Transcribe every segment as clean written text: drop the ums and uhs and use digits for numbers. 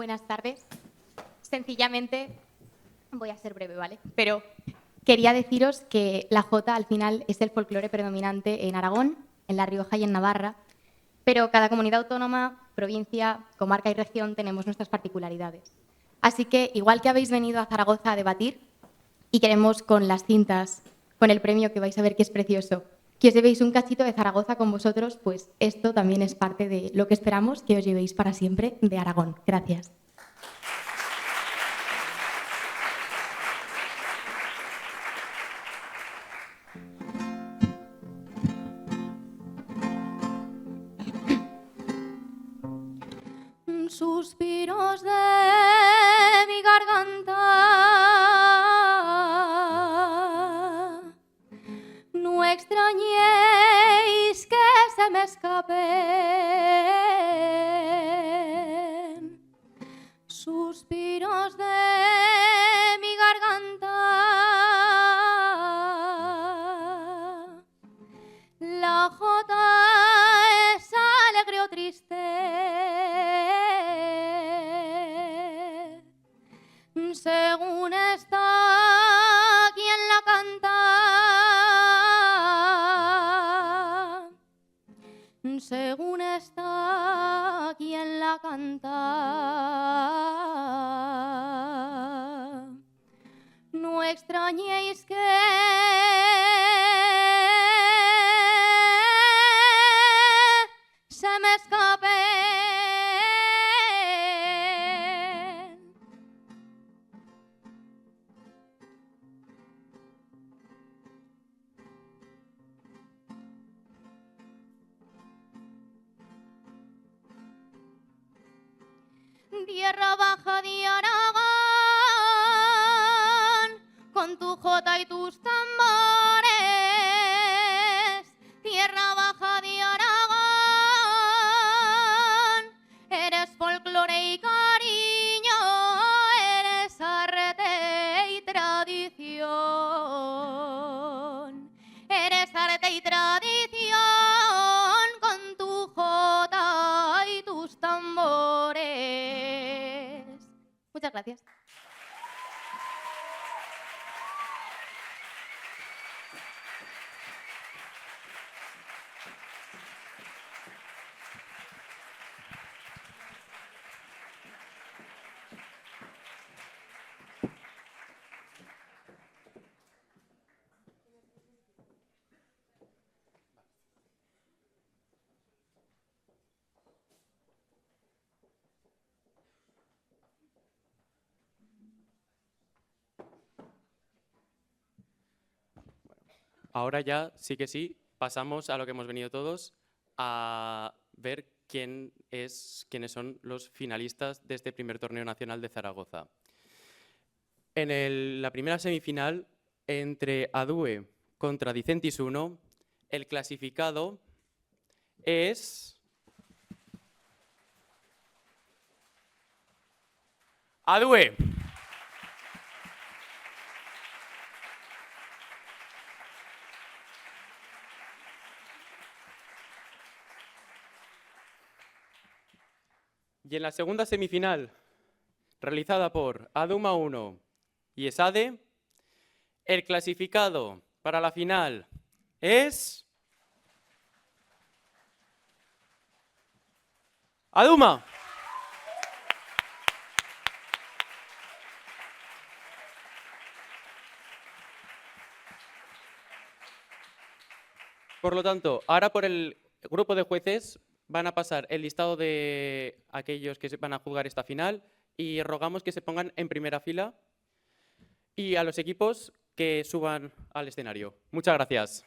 Buenas tardes. Sencillamente, voy a ser breve, ¿vale? Pero quería deciros que la jota al final es el folclore predominante en Aragón, en La Rioja y en Navarra, pero cada comunidad autónoma, provincia, comarca y región tenemos nuestras particularidades. Así que, igual que habéis venido a Zaragoza a debatir y queremos con las cintas, con el premio que vais a ver que es precioso, que os llevéis un cachito de Zaragoza con vosotros, pues esto también es parte de lo que esperamos que os llevéis para siempre de Aragón. Gracias. Suspiros de mi garganta, no extrañéis que se me escapen. Suspiros de mi garganta, la jota es alegre o triste, según está quien la canta, según está quien la canta. No extrañéis que se me escape. Tierra baja de Aragón, con tu jota y tus tambores. Tierra baja de Aragón, eres folclore y cariño, eres arte y tradición. Eres arte y tradición, con tu jota y tus tambores. Muchas gracias. Ahora ya, sí que sí, pasamos a lo que hemos venido todos, a ver quiénes son los finalistas de este primer torneo nacional de Zaragoza. En la primera semifinal, entre Adue contra Dicentis 1, el clasificado es Adue. Y en la segunda semifinal, realizada por Aduma 1 y ESADE, el clasificado para la final es Aduma. Por lo tanto, ahora por el grupo de jueces van a pasar el listado de aquellos que van a jugar esta final y rogamos que se pongan en primera fila y a los equipos que suban al escenario. Muchas gracias.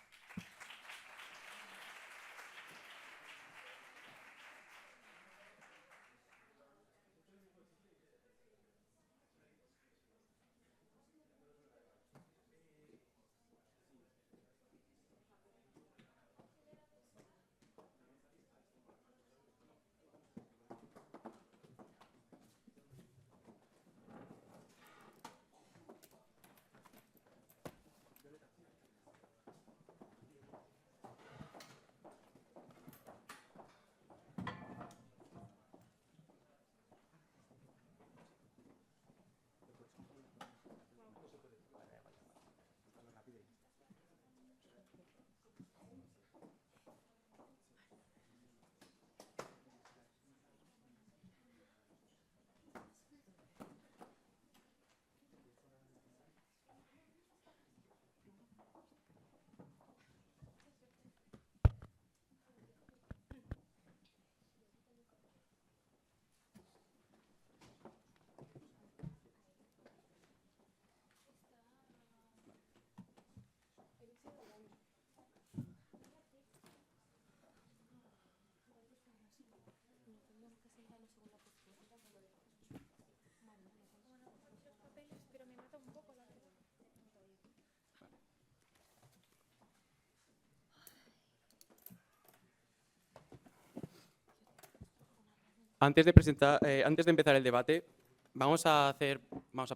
Antes de empezar el debate, vamos a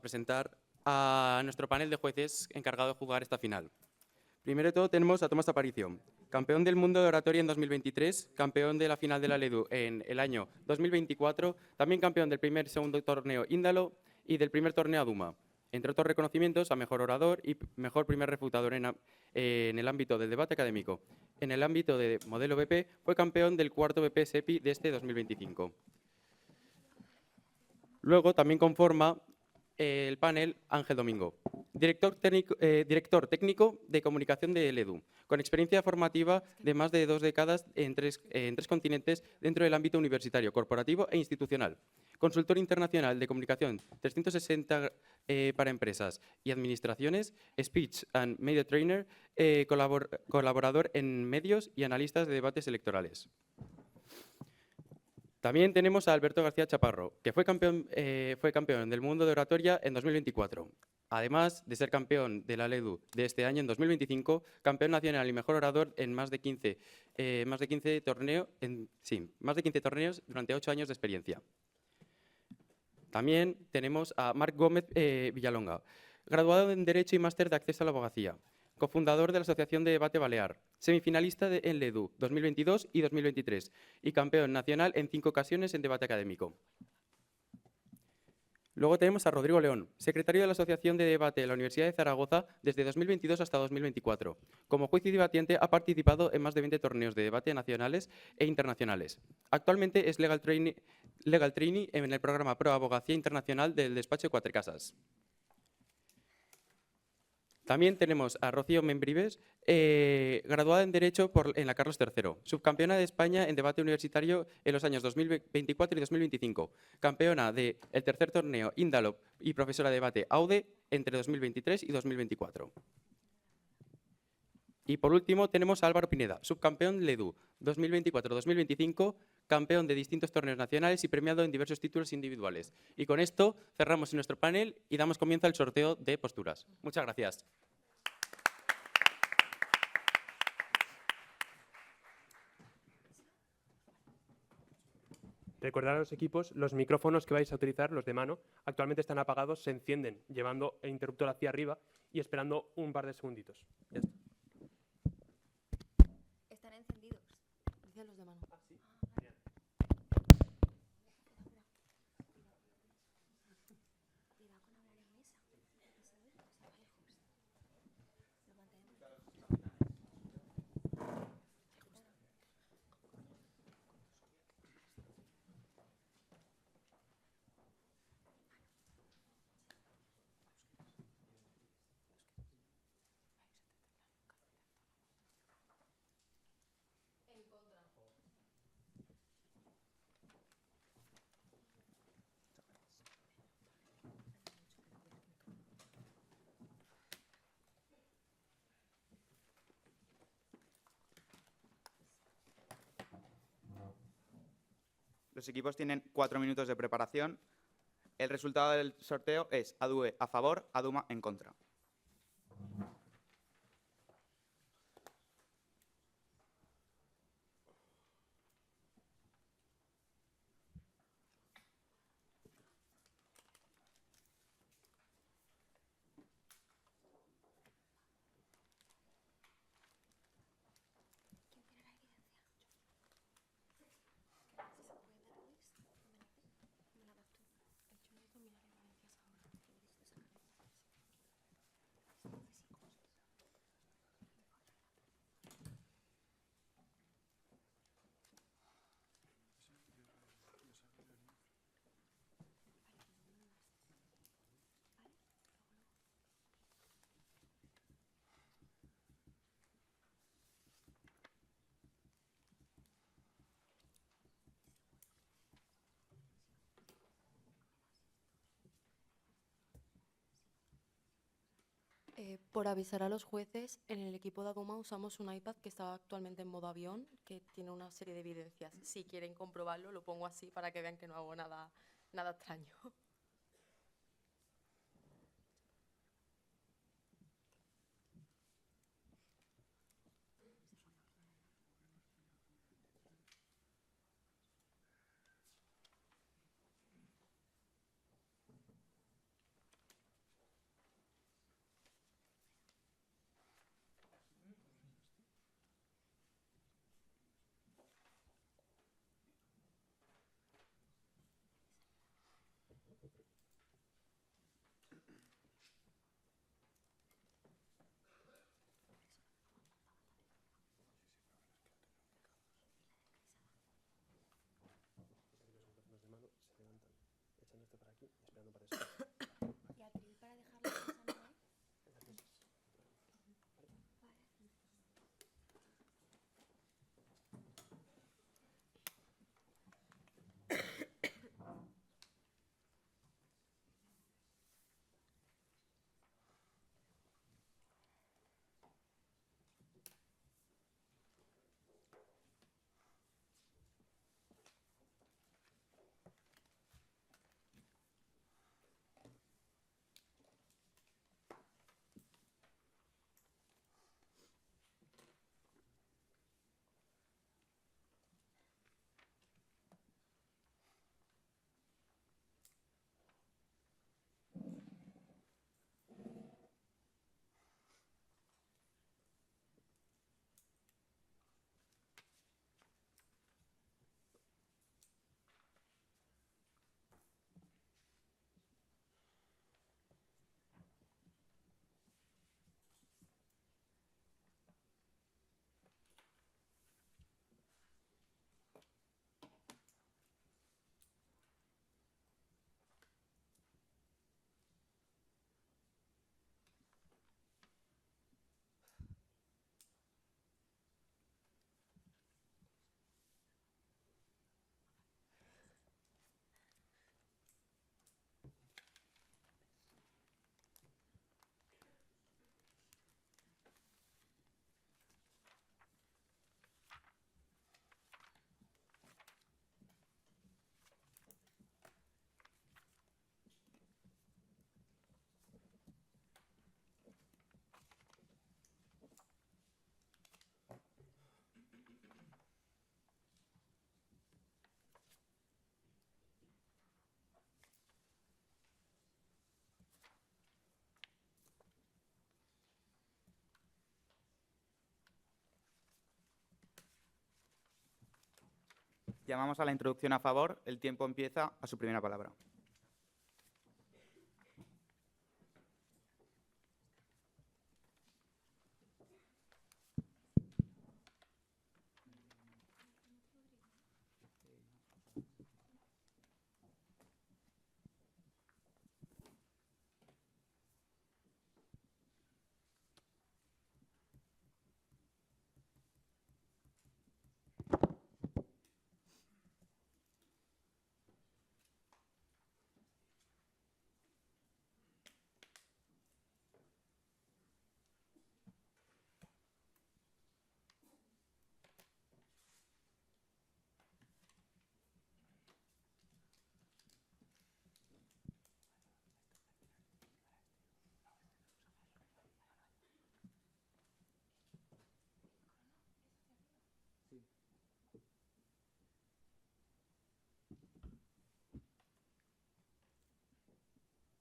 presentar a nuestro panel de jueces encargado de jugar esta final. Primero de todo tenemos a Tomás Aparicio, campeón del mundo de oratoria en 2023, campeón de la final de la LEDU en el año 2024, también campeón del primer y segundo torneo Índalo y del primer torneo Aduma. Entre otros reconocimientos a mejor orador y mejor primer refutador en el ámbito del debate académico. En el ámbito de modelo BP fue campeón del cuarto BP SEPI de este 2025. Luego también conforma el panel Ángel Domingo, director técnico de comunicación de LEDU, con experiencia formativa de más de 2 décadas en tres continentes dentro del ámbito universitario, corporativo e institucional. Consultor internacional de comunicación 360 para empresas y administraciones, speech and media trainer, colaborador en medios y analistas de debates electorales. También tenemos a Alberto García Chaparro, que fue campeón del mundo de oratoria en 2024. Además de ser campeón de la LEDU de este año, en 2025, campeón nacional y mejor orador en más de 15 torneos durante 8 años de experiencia. También tenemos a Marc Gómez Villalonga, graduado en Derecho y Máster de Acceso a la Abogacía, cofundador de la Asociación de Debate Balear, semifinalista en LEDU 2022 y 2023 y campeón nacional en 5 ocasiones en debate académico. Luego tenemos a Rodrigo León, secretario de la Asociación de Debate de la Universidad de Zaragoza desde 2022 hasta 2024. Como juez y debatiente ha participado en más de 20 torneos de debate nacionales e internacionales. Actualmente es Legal Trainee en el programa Pro Abogacía Internacional del despacho Cuatro Casas. También tenemos a Rocío Membrives, graduada en Derecho en la Carlos III, subcampeona de España en debate universitario en los años 2024 y 2025, campeona del tercer torneo Índalo y profesora de debate AUDE entre 2023 y 2024. Y por último tenemos a Álvaro Pineda, subcampeón LEDU 2024-2025, campeón de distintos torneos nacionales y premiado en diversos títulos individuales. Y con esto cerramos nuestro panel y damos comienzo al sorteo de posturas. Muchas gracias. Recordar a los equipos, los micrófonos que vais a utilizar, los de mano, actualmente están apagados, se encienden llevando el interruptor hacia arriba y esperando un par de segunditos. Ya está. Están encendidos, dicen los de mano. Ah, sí. Genial. Cuidado con hablar en mesa. Lo mantenemos. Los equipos tienen 4 minutos de preparación. El resultado del sorteo es ADUE a favor, ADUMA en contra. Por avisar a los jueces, en el equipo de Aduma usamos un iPad que está actualmente en modo avión, que tiene una serie de evidencias. Si quieren comprobarlo, lo pongo así para que vean que no hago nada extraño. aquí esperando un par de segundos. ¿Y atril para dejarlo pensando, eh? Llamamos a la introducción a favor. El tiempo empieza a su primera palabra.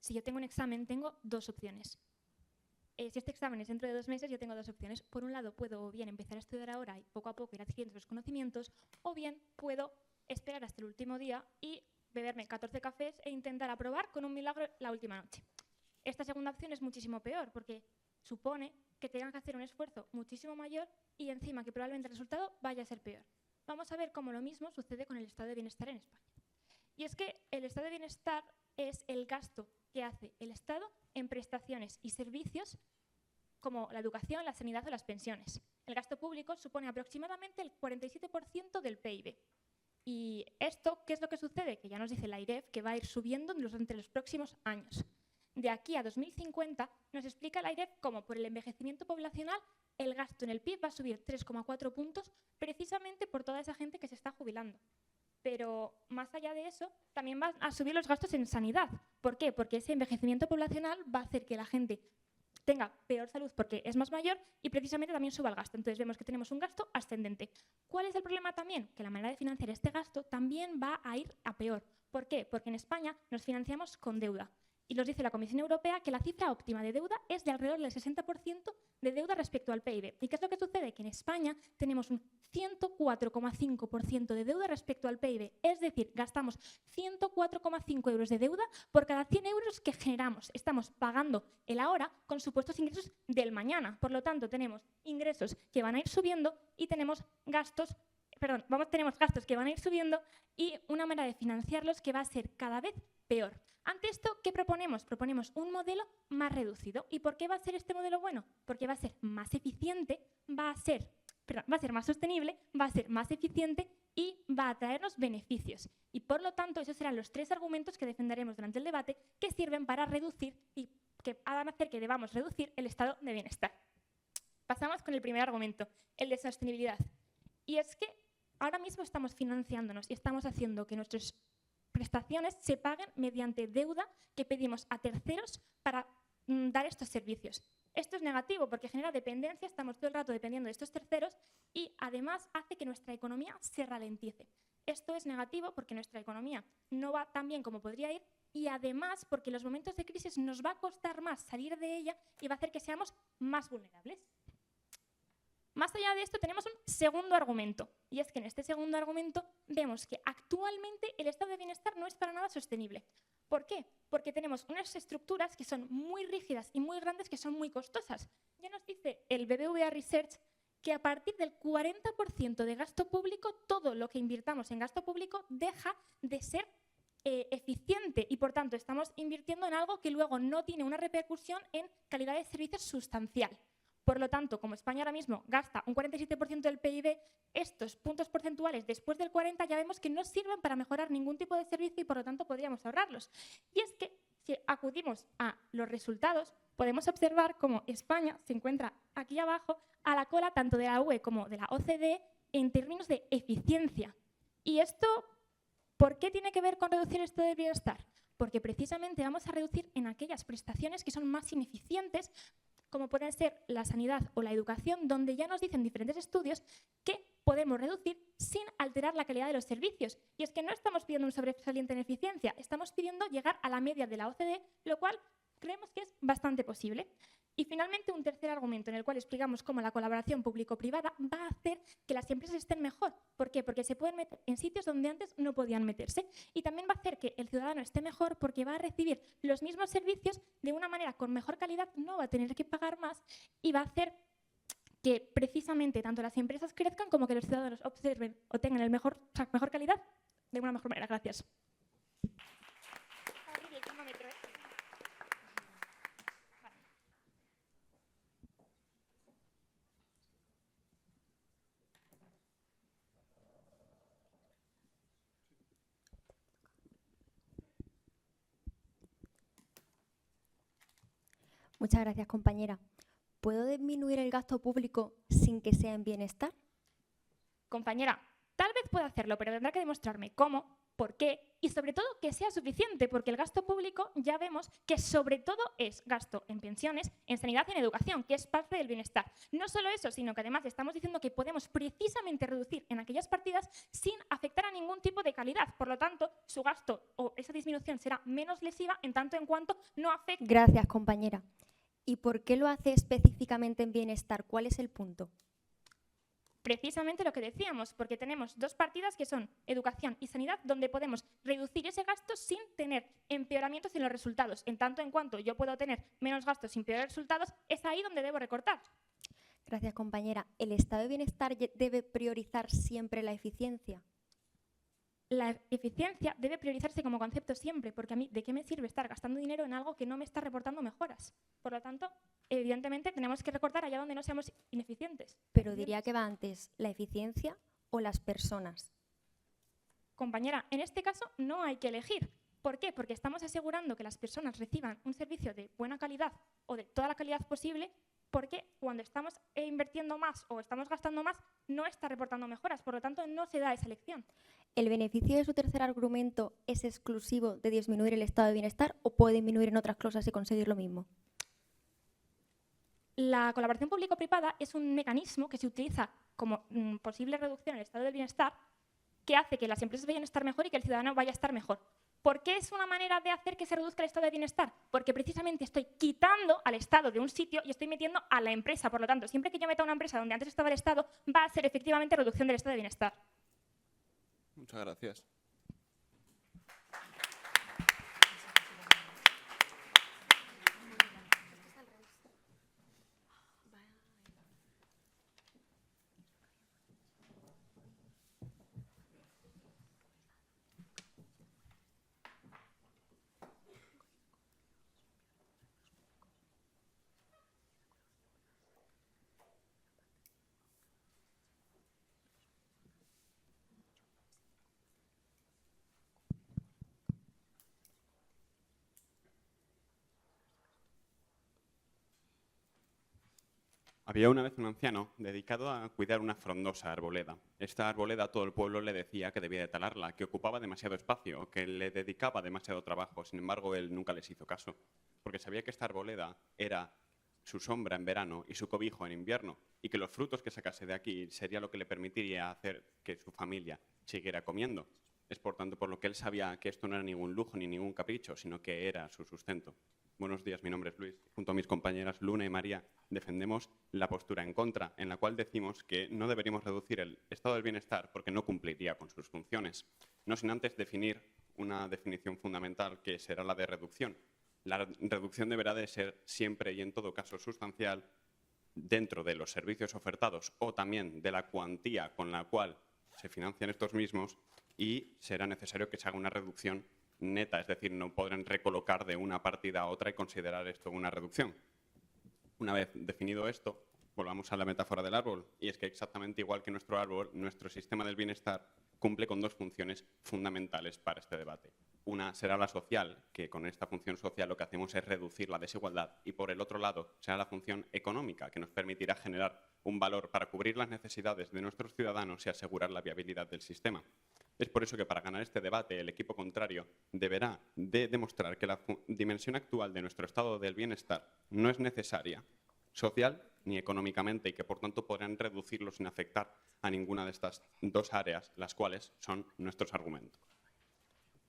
Si yo tengo un examen, tengo dos opciones. Si este examen es dentro de 2 meses, yo tengo dos opciones. Por un lado, puedo o bien empezar a estudiar ahora y poco a poco ir adquiriendo los conocimientos, o bien puedo esperar hasta el último día y beberme 14 cafés e intentar aprobar con un milagro la última noche. Esta segunda opción es muchísimo peor porque supone que tengan que hacer un esfuerzo muchísimo mayor y encima que probablemente el resultado vaya a ser peor. Vamos a ver cómo lo mismo sucede con el estado de bienestar en España. Y es que el estado de bienestar es el gasto que hace el Estado en prestaciones y servicios como la educación, la sanidad o las pensiones. El gasto público supone aproximadamente el 47% del PIB. Y esto, ¿qué es lo que sucede? Que ya nos dice la IREF que va a ir subiendo durante los próximos años. De aquí a 2050 nos explica la IREF cómo por el envejecimiento poblacional el gasto en el PIB va a subir 3,4 puntos precisamente por toda esa gente que se está jubilando. Pero más allá de eso, también van a subir los gastos en sanidad. ¿Por qué? Porque ese envejecimiento poblacional va a hacer que la gente tenga peor salud porque es más mayor y precisamente también suba el gasto. Entonces vemos que tenemos un gasto ascendente. ¿Cuál es el problema también? Que la manera de financiar este gasto también va a ir a peor. ¿Por qué? Porque en España nos financiamos con deuda. Y nos dice la Comisión Europea que la cifra óptima de deuda es de alrededor del 60% de deuda respecto al PIB. ¿Y qué es lo que sucede? Que en España tenemos un 104,5% de deuda respecto al PIB. Es decir, gastamos 104,5 euros de deuda por cada 100 euros que generamos. Estamos pagando el ahora con supuestos ingresos del mañana. Por lo tanto, tenemos ingresos que van a ir subiendo y tenemos gastos que van a ir subiendo y una manera de financiarlos que va a ser cada vez peor. Ante esto, ¿qué proponemos? Proponemos un modelo más reducido. ¿Y por qué va a ser este modelo bueno? Porque va a ser más eficiente, va a ser más sostenible, va a ser más eficiente y va a traernos beneficios. Y por lo tanto, esos serán los 3 argumentos que defenderemos durante el debate que sirven para reducir y que hagan hacer que debamos reducir el estado de bienestar. Pasamos con el primer argumento, el de sostenibilidad. Y es que ahora mismo estamos financiándonos y estamos haciendo que nuestras prestaciones se paguen mediante deuda que pedimos a terceros para dar estos servicios. Esto es negativo porque genera dependencia, estamos todo el rato dependiendo de estos terceros y además hace que nuestra economía se ralentice. Esto es negativo porque nuestra economía no va tan bien como podría ir y además porque en los momentos de crisis nos va a costar más salir de ella y va a hacer que seamos más vulnerables. Más allá de esto tenemos un segundo argumento y es que en este segundo argumento vemos que actualmente el estado de bienestar no es para nada sostenible. ¿Por qué? Porque tenemos unas estructuras que son muy rígidas y muy grandes que son muy costosas. Ya nos dice el BBVA Research que a partir del 40% de gasto público, todo lo que invirtamos en gasto público deja de ser eficiente y por tanto estamos invirtiendo en algo que luego no tiene una repercusión en calidad de servicios sustancial. Por lo tanto, como España ahora mismo gasta un 47% del PIB, estos puntos porcentuales después del 40% ya vemos que no sirven para mejorar ningún tipo de servicio y por lo tanto podríamos ahorrarlos. Y es que si acudimos a los resultados, podemos observar cómo España se encuentra aquí abajo a la cola tanto de la UE como de la OCDE en términos de eficiencia. ¿Y esto por qué tiene que ver con reducir el estado de bienestar? Porque precisamente vamos a reducir en aquellas prestaciones que son más ineficientes, como pueden ser la sanidad o la educación, donde ya nos dicen diferentes estudios que podemos reducir sin alterar la calidad de los servicios. Y es que no estamos pidiendo un sobresaliente en eficiencia, estamos pidiendo llegar a la media de la OCDE, lo cual creemos que es bastante posible. Y finalmente, un tercer argumento en el cual explicamos cómo la colaboración público-privada va a hacer que las empresas estén mejor. ¿Por qué? Porque se pueden meter en sitios donde antes no podían meterse. Y también va a hacer que el ciudadano esté mejor porque va a recibir los mismos servicios de una manera con mejor calidad, no va a tener que pagar más y va a hacer que precisamente tanto las empresas crezcan como que los ciudadanos observen o tengan mejor calidad de una mejor manera. Gracias. Muchas gracias, compañera. ¿Puedo disminuir el gasto público sin que sea en bienestar? Compañera, tal vez pueda hacerlo, pero tendrá que demostrarme cómo, por qué y sobre todo que sea suficiente, porque el gasto público ya vemos que sobre todo es gasto en pensiones, en sanidad y en educación, que es parte del bienestar. No solo eso, sino que además estamos diciendo que podemos precisamente reducir en aquellas partidas sin afectar a ningún tipo de calidad. Por lo tanto, su gasto o esa disminución será menos lesiva en tanto en cuanto no afecte. Gracias, compañera. ¿Y por qué lo hace específicamente en bienestar? ¿Cuál es el punto? Precisamente lo que decíamos, porque tenemos 2 partidas que son educación y sanidad, donde podemos reducir ese gasto sin tener empeoramientos en los resultados. En tanto en cuanto yo puedo tener menos gastos sin empeorar resultados, es ahí donde debo recortar. Gracias, compañera. ¿El estado de bienestar debe priorizar siempre la eficiencia? La eficiencia debe priorizarse como concepto siempre, porque a mí, ¿de qué me sirve estar gastando dinero en algo que no me está reportando mejoras? Por lo tanto, evidentemente, tenemos que recortar allá donde no seamos ineficientes. Pero diría que va antes la eficiencia o las personas. Compañera, en este caso no hay que elegir. ¿Por qué? Porque estamos asegurando que las personas reciban un servicio de buena calidad o de toda la calidad posible, porque cuando estamos invirtiendo más o estamos gastando más, no está reportando mejoras. Por lo tanto, no se da esa elección. ¿El beneficio de su tercer argumento es exclusivo de disminuir el estado de bienestar o puede disminuir en otras cosas y conseguir lo mismo? La colaboración público-privada es un mecanismo que se utiliza como posible reducción del estado del bienestar que hace que las empresas vayan a estar mejor y que el ciudadano vaya a estar mejor. ¿Por qué es una manera de hacer que se reduzca el estado de bienestar? Porque precisamente estoy quitando al Estado de un sitio y estoy metiendo a la empresa. Por lo tanto, siempre que yo meta a una empresa donde antes estaba el Estado, va a ser efectivamente reducción del estado de bienestar. Muchas gracias. Había una vez un anciano dedicado a cuidar una frondosa arboleda. Esta arboleda todo el pueblo le decía que debía de talarla, que ocupaba demasiado espacio, que le dedicaba demasiado trabajo. Sin embargo, él nunca les hizo caso, porque sabía que esta arboleda era su sombra en verano y su cobijo en invierno, y que los frutos que sacase de aquí sería lo que le permitiría hacer que su familia siguiera comiendo. Es por tanto por lo que él sabía que esto no era ningún lujo ni ningún capricho, sino que era su sustento. Buenos días, mi nombre es Luis. Junto a mis compañeras Luna y María defendemos la postura en contra, en la cual decimos que no deberíamos reducir el estado del bienestar porque no cumpliría con sus funciones. No sin antes definir una definición fundamental que será la de reducción. La reducción deberá de ser siempre y en todo caso sustancial dentro de los servicios ofertados o también de la cuantía con la cual se financian estos mismos, y será necesario que se haga una reducción neta, es decir, no podrán recolocar de una partida a otra y considerar esto una reducción. Una vez definido esto, volvamos a la metáfora del árbol, y es que exactamente igual que nuestro árbol, nuestro sistema del bienestar cumple con dos funciones fundamentales para este debate. Una será la social, que con esta función social lo que hacemos es reducir la desigualdad, y por el otro lado será la función económica, que nos permitirá generar un valor para cubrir las necesidades de nuestros ciudadanos y asegurar la viabilidad del sistema. Es por eso que para ganar este debate el equipo contrario deberá de demostrar que la dimensión actual de nuestro estado del bienestar no es necesaria, social ni económicamente, y que por tanto podrán reducirlo sin afectar a ninguna de estas dos áreas, las cuales son nuestros argumentos.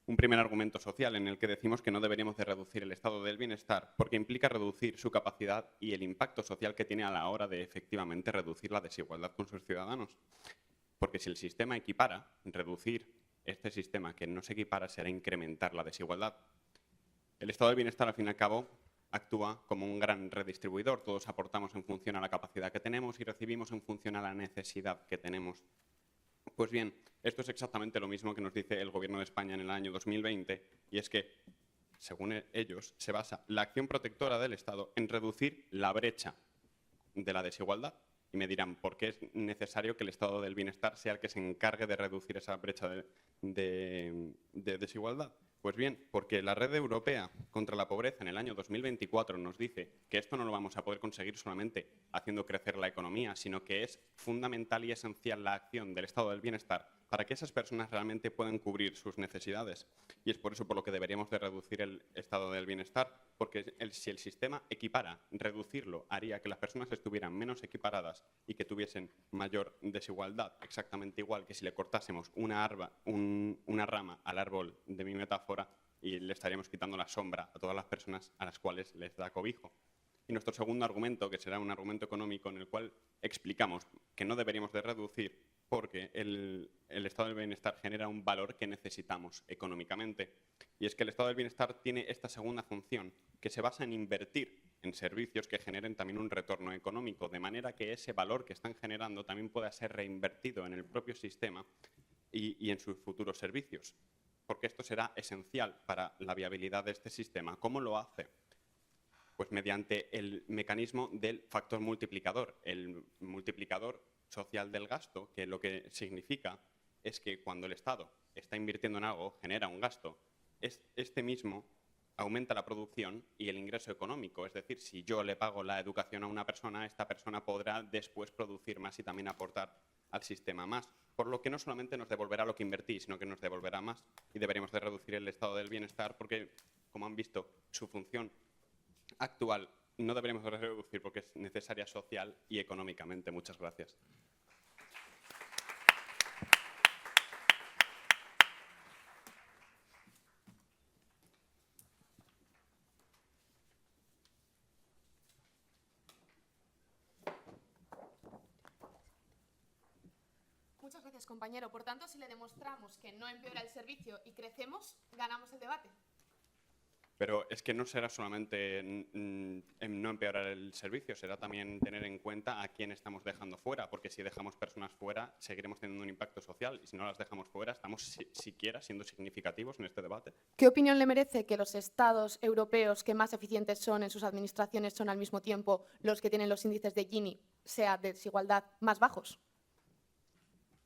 Un primer argumento social en el que decimos que no deberíamos de reducir el estado del bienestar porque implica reducir su capacidad y el impacto social que tiene a la hora de efectivamente reducir la desigualdad con sus ciudadanos. Porque si el sistema equipara, reducir este sistema que no se equipara será incrementar la desigualdad. El estado del bienestar, al fin y al cabo, actúa como un gran redistribuidor. Todos aportamos en función a la capacidad que tenemos y recibimos en función a la necesidad que tenemos. Pues bien, esto es exactamente lo mismo que nos dice el Gobierno de España en el año 2020, y es que, según ellos, se basa la acción protectora del Estado en reducir la brecha de la desigualdad. Y me dirán, ¿por qué es necesario que el estado del bienestar sea el que se encargue de reducir esa brecha de desigualdad? Pues bien, porque la Red Europea contra la Pobreza en el año 2024 nos dice que esto no lo vamos a poder conseguir solamente haciendo crecer la economía, sino que es fundamental y esencial la acción del estado del bienestar para que esas personas realmente puedan cubrir sus necesidades. Y es por eso por lo que deberíamos de reducir el estado del bienestar, porque si el sistema equipara, reducirlo haría que las personas estuvieran menos equiparadas y que tuviesen mayor desigualdad, exactamente igual que si le cortásemos una rama al árbol de mi metáfora y le estaríamos quitando la sombra a todas las personas a las cuales les da cobijo. Y nuestro segundo argumento, que será un argumento económico en el cual explicamos que no deberíamos de reducir porque el estado del bienestar genera un valor que necesitamos económicamente. Y es que el estado del bienestar tiene esta segunda función, que se basa en invertir en servicios que generen también un retorno económico, de manera que ese valor que están generando también pueda ser reinvertido en el propio sistema y en sus futuros servicios. Porque esto será esencial para la viabilidad de este sistema. ¿Cómo lo hace? Pues mediante el mecanismo del factor multiplicador. El multiplicador social del gasto, que lo que significa es que cuando el Estado está invirtiendo en algo, genera un gasto, este mismo aumenta la producción y el ingreso económico. Es decir, si yo le pago la educación a una persona, esta persona podrá después producir más y también aportar al sistema más. Por lo que no solamente nos devolverá lo que invertí, sino que nos devolverá más. Y deberíamos de reducir el estado del bienestar porque, como han visto, su función actual no deberíamos de reducir porque es necesaria social y económicamente. Muchas gracias. Muchas gracias, compañero. Por tanto, si le demostramos que no empeora el servicio y crecemos, ganamos el debate. Pero es que no será solamente no empeorar el servicio, será también tener en cuenta a quién estamos dejando fuera, porque si dejamos personas fuera, seguiremos teniendo un impacto social, y si no las dejamos fuera, estamos siquiera siendo significativos en este debate. ¿Qué opinión le merece que los estados europeos que más eficientes son en sus administraciones son al mismo tiempo los que tienen los índices de Gini, sea de desigualdad, más bajos?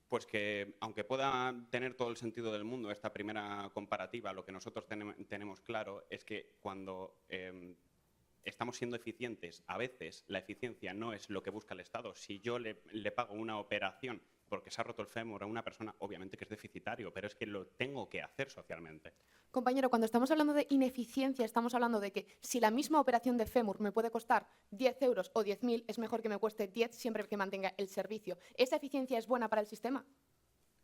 Pues que, aunque pueda tener todo el sentido del mundo esta primera comparativa, lo que nosotros tenemos claro es que cuando estamos siendo eficientes. A veces la eficiencia no es lo que busca el Estado. Si yo le pago una operación porque se ha roto el fémur a una persona, obviamente que es deficitario, pero es que lo tengo que hacer socialmente. Compañero, cuando estamos hablando de ineficiencia, estamos hablando de que si la misma operación de fémur me puede costar 10 euros o 10.000, es mejor que me cueste 10 siempre que mantenga el servicio. ¿Esa eficiencia es buena para el sistema?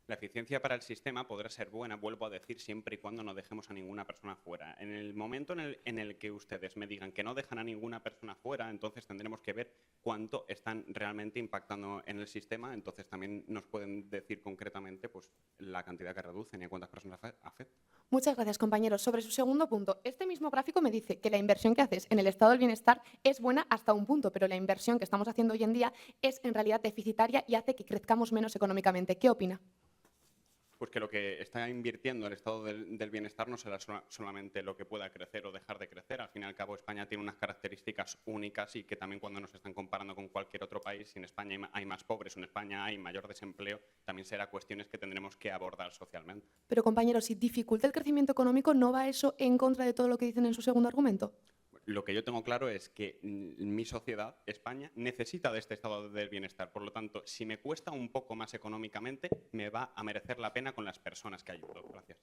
La eficiencia para el sistema podrá ser buena, vuelvo a decir, siempre y cuando no dejemos a ninguna persona fuera. En el momento en el que ustedes me digan que no dejan a ninguna persona fuera, entonces tendremos que ver cuánto están realmente impactando en el sistema. Entonces también nos pueden decir concretamente pues, la cantidad que reducen y a cuántas personas afecta. Muchas gracias, compañeros. Sobre su segundo punto, este mismo gráfico me dice que la inversión que haces en el estado del bienestar es buena hasta un punto, pero la inversión que estamos haciendo hoy en día es en realidad deficitaria y hace que crezcamos menos económicamente. ¿Qué opina? Pues que lo que está invirtiendo el estado del bienestar no será solamente lo que pueda crecer o dejar de crecer. Al fin y al cabo, España tiene unas características únicas y que también cuando nos están comparando con cualquier otro país, si en España hay más pobres o en España hay mayor desempleo, también será cuestiones que tendremos que abordar socialmente. Pero, compañeros, si dificulta el crecimiento económico, ¿no va eso en contra de todo lo que dicen en su segundo argumento? Lo que yo tengo claro es que mi sociedad, España, necesita de este estado del bienestar. Por lo tanto, si me cuesta un poco más económicamente, me va a merecer la pena con las personas que ayudo. Gracias.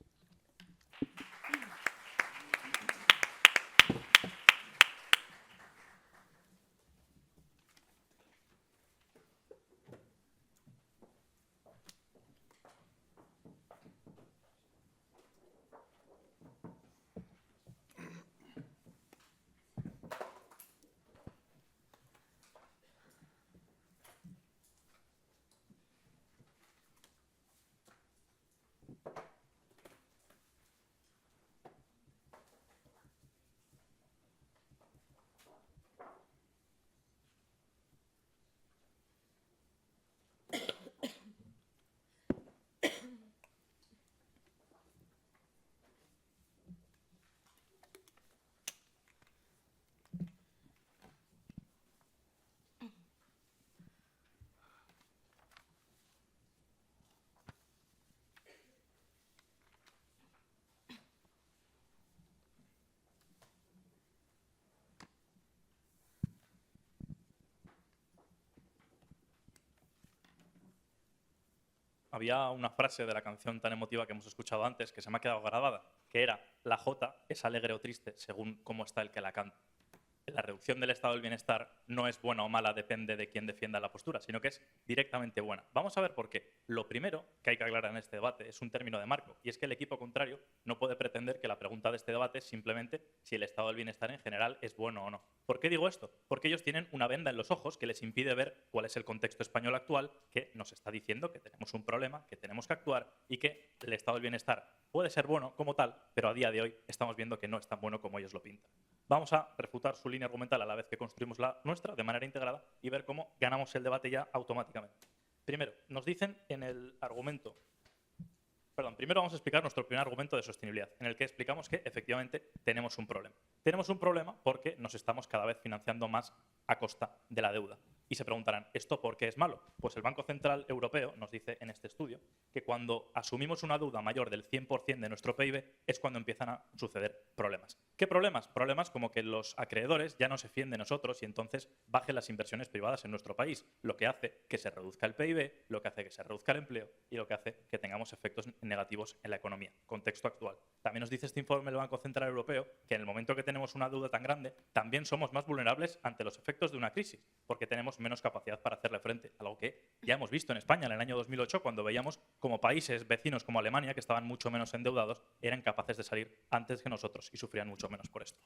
Había una frase de la canción tan emotiva que hemos escuchado antes que se me ha quedado grabada, que era: la jota es alegre o triste según cómo está el que la canta. La reducción del estado del bienestar no es buena o mala, depende de quién defienda la postura, sino que es directamente buena. Vamos a ver por qué. Lo primero que hay que aclarar en este debate es un término de marco, y es que el equipo contrario no puede pretender que la pregunta de este debate es simplemente si el estado del bienestar en general es bueno o no. ¿Por qué digo esto? Porque ellos tienen una venda en los ojos que les impide ver cuál es el contexto español actual, que nos está diciendo que tenemos un problema, que tenemos que actuar y que el estado del bienestar puede ser bueno como tal, pero a día de hoy estamos viendo que no es tan bueno como ellos lo pintan. Vamos a refutar su línea argumental a la vez que construimos la nuestra de manera integrada y ver cómo ganamos el debate ya automáticamente. Primero, nos dicen en el argumento... Primero vamos a explicar nuestro primer argumento de sostenibilidad, en el que explicamos que efectivamente tenemos un problema. Tenemos un problema porque nos estamos cada vez financiando más a costa de la deuda. Y se preguntarán, ¿esto por qué es malo? Pues el Banco Central Europeo nos dice en este estudio que cuando asumimos una deuda mayor del 100% de nuestro PIB es cuando empiezan a suceder problemas. ¿Qué problemas? Problemas como que los acreedores ya no se fíen de nosotros y entonces bajen las inversiones privadas en nuestro país, lo que hace que se reduzca el PIB, lo que hace que se reduzca el empleo y lo que hace que tengamos efectos negativos en la economía. Contexto actual. También nos dice este informe del Banco Central Europeo que en el momento que tenemos una deuda tan grande, también somos más vulnerables ante los efectos de una crisis, porque tenemos menos capacidad para hacerle frente, algo que ya hemos visto en España en el año 2008, cuando veíamos como países vecinos como Alemania, que estaban mucho menos endeudados, eran capaces de salir antes que nosotros y sufrían mucho menos por esto.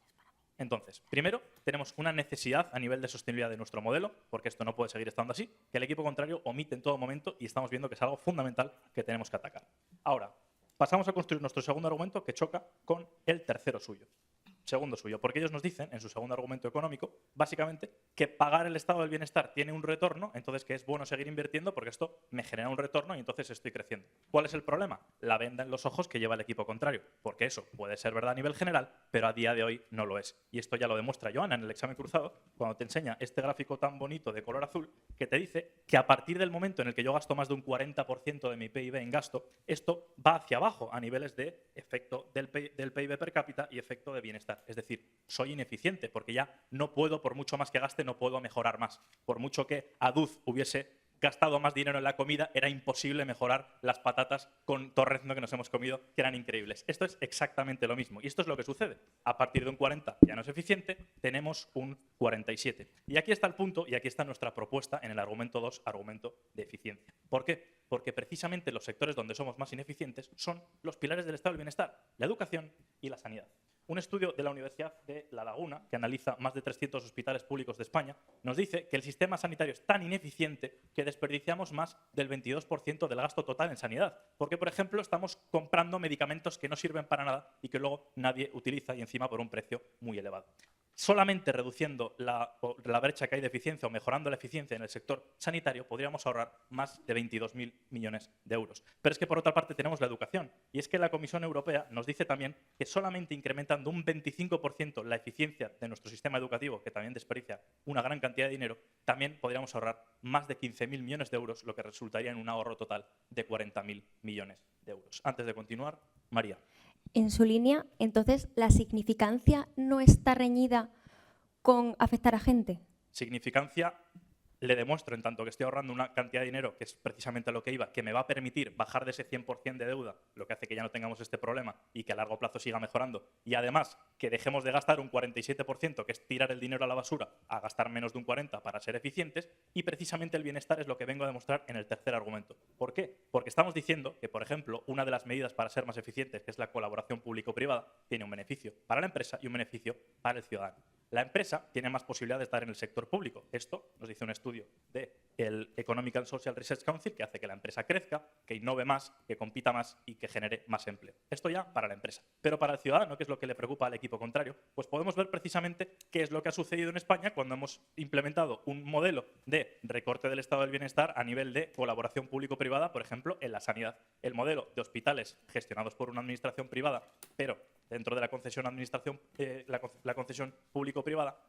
Entonces, primero, tenemos una necesidad a nivel de sostenibilidad de nuestro modelo, porque esto no puede seguir estando así, que el equipo contrario omite en todo momento y estamos viendo que es algo fundamental que tenemos que atacar. Ahora, pasamos a construir nuestro segundo argumento que choca con el tercero suyo. Segundo suyo, porque ellos nos dicen, en su segundo argumento económico, básicamente, que pagar el estado del bienestar tiene un retorno, entonces que es bueno seguir invirtiendo porque esto me genera un retorno y entonces estoy creciendo. ¿Cuál es el problema? La venda en los ojos que lleva el equipo contrario, porque eso puede ser verdad a nivel general, pero a día de hoy no lo es. Y esto ya lo demuestra Joana en el examen cruzado, cuando te enseña este gráfico tan bonito de color azul, que te dice que a partir del momento en el que yo gasto más de un 40% de mi PIB en gasto, esto va hacia abajo a niveles de efecto del PIB per cápita y efecto de bienestar. Es decir, soy ineficiente porque ya no puedo, por mucho más que gaste, no puedo mejorar más. Por mucho que Aduz hubiese gastado más dinero en la comida, era imposible mejorar las patatas con torrezno que nos hemos comido, que eran increíbles. Esto es exactamente lo mismo. Y esto es lo que sucede. A partir de un 40 ya no es eficiente, tenemos un 47. Y aquí está el punto, y aquí está nuestra propuesta en el argumento 2, argumento de eficiencia. ¿Por qué? Porque precisamente los sectores donde somos más ineficientes son los pilares del estado del bienestar, la educación y la sanidad. Un estudio de la Universidad de La Laguna, que analiza más de 300 hospitales públicos de España, nos dice que el sistema sanitario es tan ineficiente que desperdiciamos más del 22% del gasto total en sanidad. Porque, por ejemplo, estamos comprando medicamentos que no sirven para nada y que luego nadie utiliza y encima por un precio muy elevado. Solamente reduciendo la brecha que hay de eficiencia o mejorando la eficiencia en el sector sanitario podríamos ahorrar más de 22.000 millones de euros. Pero es que por otra parte tenemos la educación y es que la Comisión Europea nos dice también que solamente incrementando un 25% la eficiencia de nuestro sistema educativo, que también desperdicia una gran cantidad de dinero, también podríamos ahorrar más de 15.000 millones de euros, lo que resultaría en un ahorro total de 40.000 millones de euros. Antes de continuar, María. En su línea, entonces, ¿la significancia no está reñida con afectar a gente? Significancia le demuestro, en tanto que estoy ahorrando una cantidad de dinero, que es precisamente lo que iba, que me va a permitir bajar de ese 100% de deuda, lo que hace que ya no tengamos este problema y que a largo plazo siga mejorando. Y además, que dejemos de gastar un 47%, que es tirar el dinero a la basura, a gastar menos de un 40% para ser eficientes. Y precisamente el bienestar es lo que vengo a demostrar en el tercer argumento. ¿Por qué? Porque estamos diciendo que, por ejemplo, una de las medidas para ser más eficientes, que es la colaboración público-privada, tiene un beneficio para la empresa y un beneficio para el ciudadano. La empresa tiene más posibilidades de estar en el sector público. Esto nos dice un estudio del Economic and Social Research Council, que hace que la empresa crezca, que innove más, que compita más y que genere más empleo. Esto ya para la empresa. Pero para el ciudadano, que es lo que le preocupa al equipo contrario, pues podemos ver precisamente qué es lo que ha sucedido en España cuando hemos implementado un modelo de recorte del estado del bienestar a nivel de colaboración público-privada, por ejemplo, en la sanidad. El modelo de hospitales gestionados por una administración privada, pero dentro de la concesión la concesión público-privada,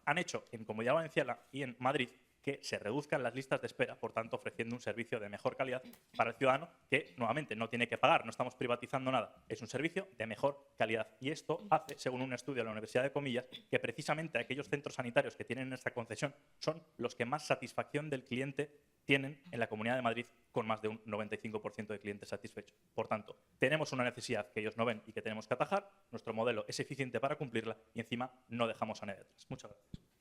han hecho en Comunidad Valenciana y en Madrid que se reduzcan las listas de espera, por tanto ofreciendo un servicio de mejor calidad para el ciudadano que, nuevamente, no tiene que pagar, no estamos privatizando nada, es un servicio de mejor calidad. Y esto hace, según un estudio de la Universidad de Comillas, que precisamente aquellos centros sanitarios que tienen esta concesión son los que más satisfacción del cliente tienen en la Comunidad de Madrid, con más de un 95% de clientes satisfechos. Por tanto, tenemos una necesidad que ellos no ven y que tenemos que atajar, nuestro modelo es eficiente para cumplirla y encima no dejamos a nadie atrás. Muchas gracias.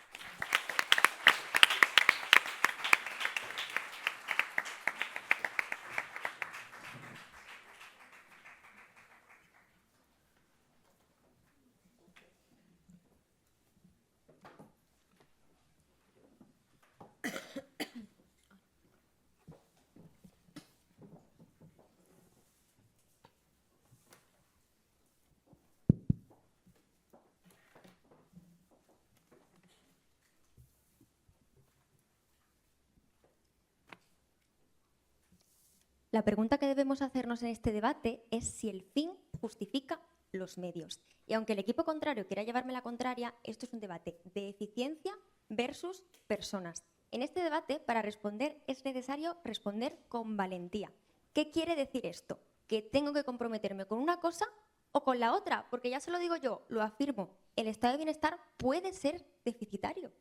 La pregunta que debemos hacernos en este debate es si el fin justifica los medios. Y aunque el equipo contrario quiera llevarme la contraria, esto es un debate de eficiencia versus personas. En este debate, para responder, es necesario responder con valentía. ¿Qué quiere decir esto? ¿Que tengo que comprometerme con una cosa o con la otra? Porque ya se lo digo yo, lo afirmo, el estado de bienestar puede ser deficitario.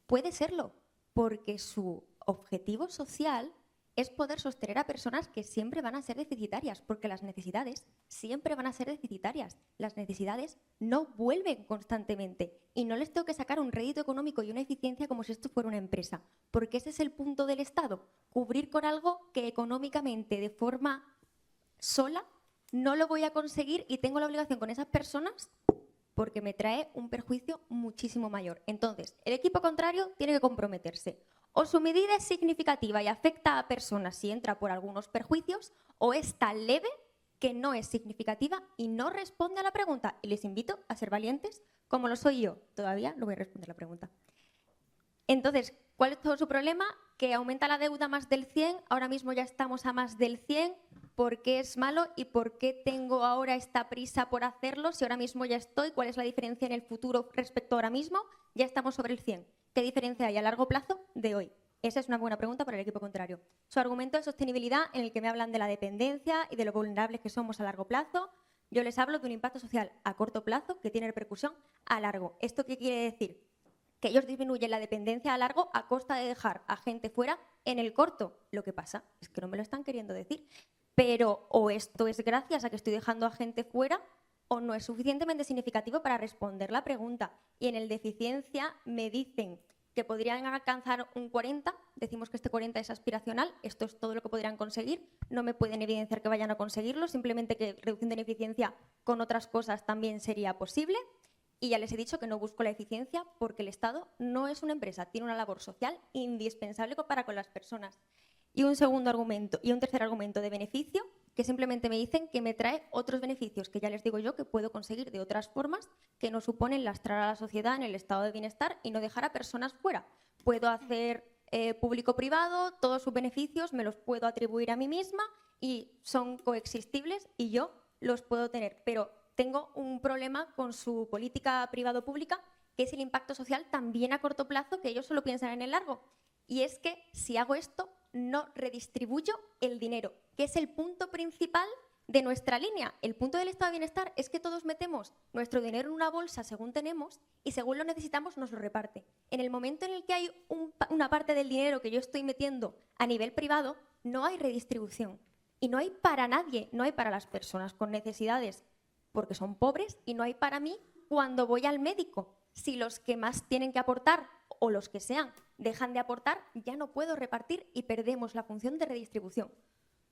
Puede serlo, porque su objetivo social es poder sostener a personas que siempre van a ser deficitarias, porque las necesidades siempre van a ser deficitarias. Las necesidades no vuelven constantemente y no les tengo que sacar un rédito económico y una eficiencia como si esto fuera una empresa, porque ese es el punto del Estado, cubrir con algo que económicamente, de forma sola, no lo voy a conseguir y tengo la obligación con esas personas porque me trae un perjuicio muchísimo mayor. Entonces, el equipo contrario tiene que comprometerse. O su medida es significativa y afecta a personas si entra por algunos perjuicios, o es tan leve que no es significativa y no responde a la pregunta. Y les invito a ser valientes, como lo soy yo. Todavía no voy a responder la pregunta. Entonces, ¿cuál es todo su problema? Que aumenta la deuda más del 100, ahora mismo ya estamos a más del 100, ¿por qué es malo y por qué tengo ahora esta prisa por hacerlo si ahora mismo ya estoy? ¿Cuál es la diferencia en el futuro respecto a ahora mismo? Ya estamos sobre el 100. ¿Qué diferencia hay a largo plazo de hoy? Esa es una buena pregunta para el equipo contrario. Su argumento de sostenibilidad, en el que me hablan de la dependencia y de lo vulnerables que somos a largo plazo, yo les hablo de un impacto social a corto plazo que tiene repercusión a largo. ¿Esto qué quiere decir? Que ellos disminuyen la dependencia a largo a costa de dejar a gente fuera en el corto. Lo que pasa es que no me lo están queriendo decir. Pero o esto es gracias a que estoy dejando a gente fuera o no es suficientemente significativo para responder la pregunta. Y en el de eficiencia me dicen que podrían alcanzar un 40, decimos que este 40 es aspiracional, esto es todo lo que podrían conseguir, no me pueden evidenciar que vayan a conseguirlo, simplemente que reducción de ineficiencia con otras cosas también sería posible. Y ya les he dicho que no busco la eficiencia porque el Estado no es una empresa, tiene una labor social indispensable para con las personas. Y un segundo argumento y un tercer argumento de beneficio, que simplemente me dicen que me trae otros beneficios, que ya les digo yo que puedo conseguir de otras formas que no suponen lastrar a la sociedad en el estado de bienestar y no dejar a personas fuera. Puedo hacer público-privado, todos sus beneficios me los puedo atribuir a mí misma y son coexistibles y yo los puedo tener. Pero tengo un problema con su política privado-pública, que es el impacto social también a corto plazo, que ellos solo piensan en el largo. Y es que si hago esto, no redistribuyo el dinero, que es el punto principal de nuestra línea. El punto del estado de bienestar es que todos metemos nuestro dinero en una bolsa según tenemos y según lo necesitamos nos lo reparte. En el momento en el que hay una parte del dinero que yo estoy metiendo a nivel privado, no hay redistribución. Y no hay para nadie, no hay para las personas con necesidades porque son pobres y no hay para mí cuando voy al médico. Si los que más tienen que aportar o los que sean dejan de aportar, ya no puedo repartir y perdemos la función de redistribución.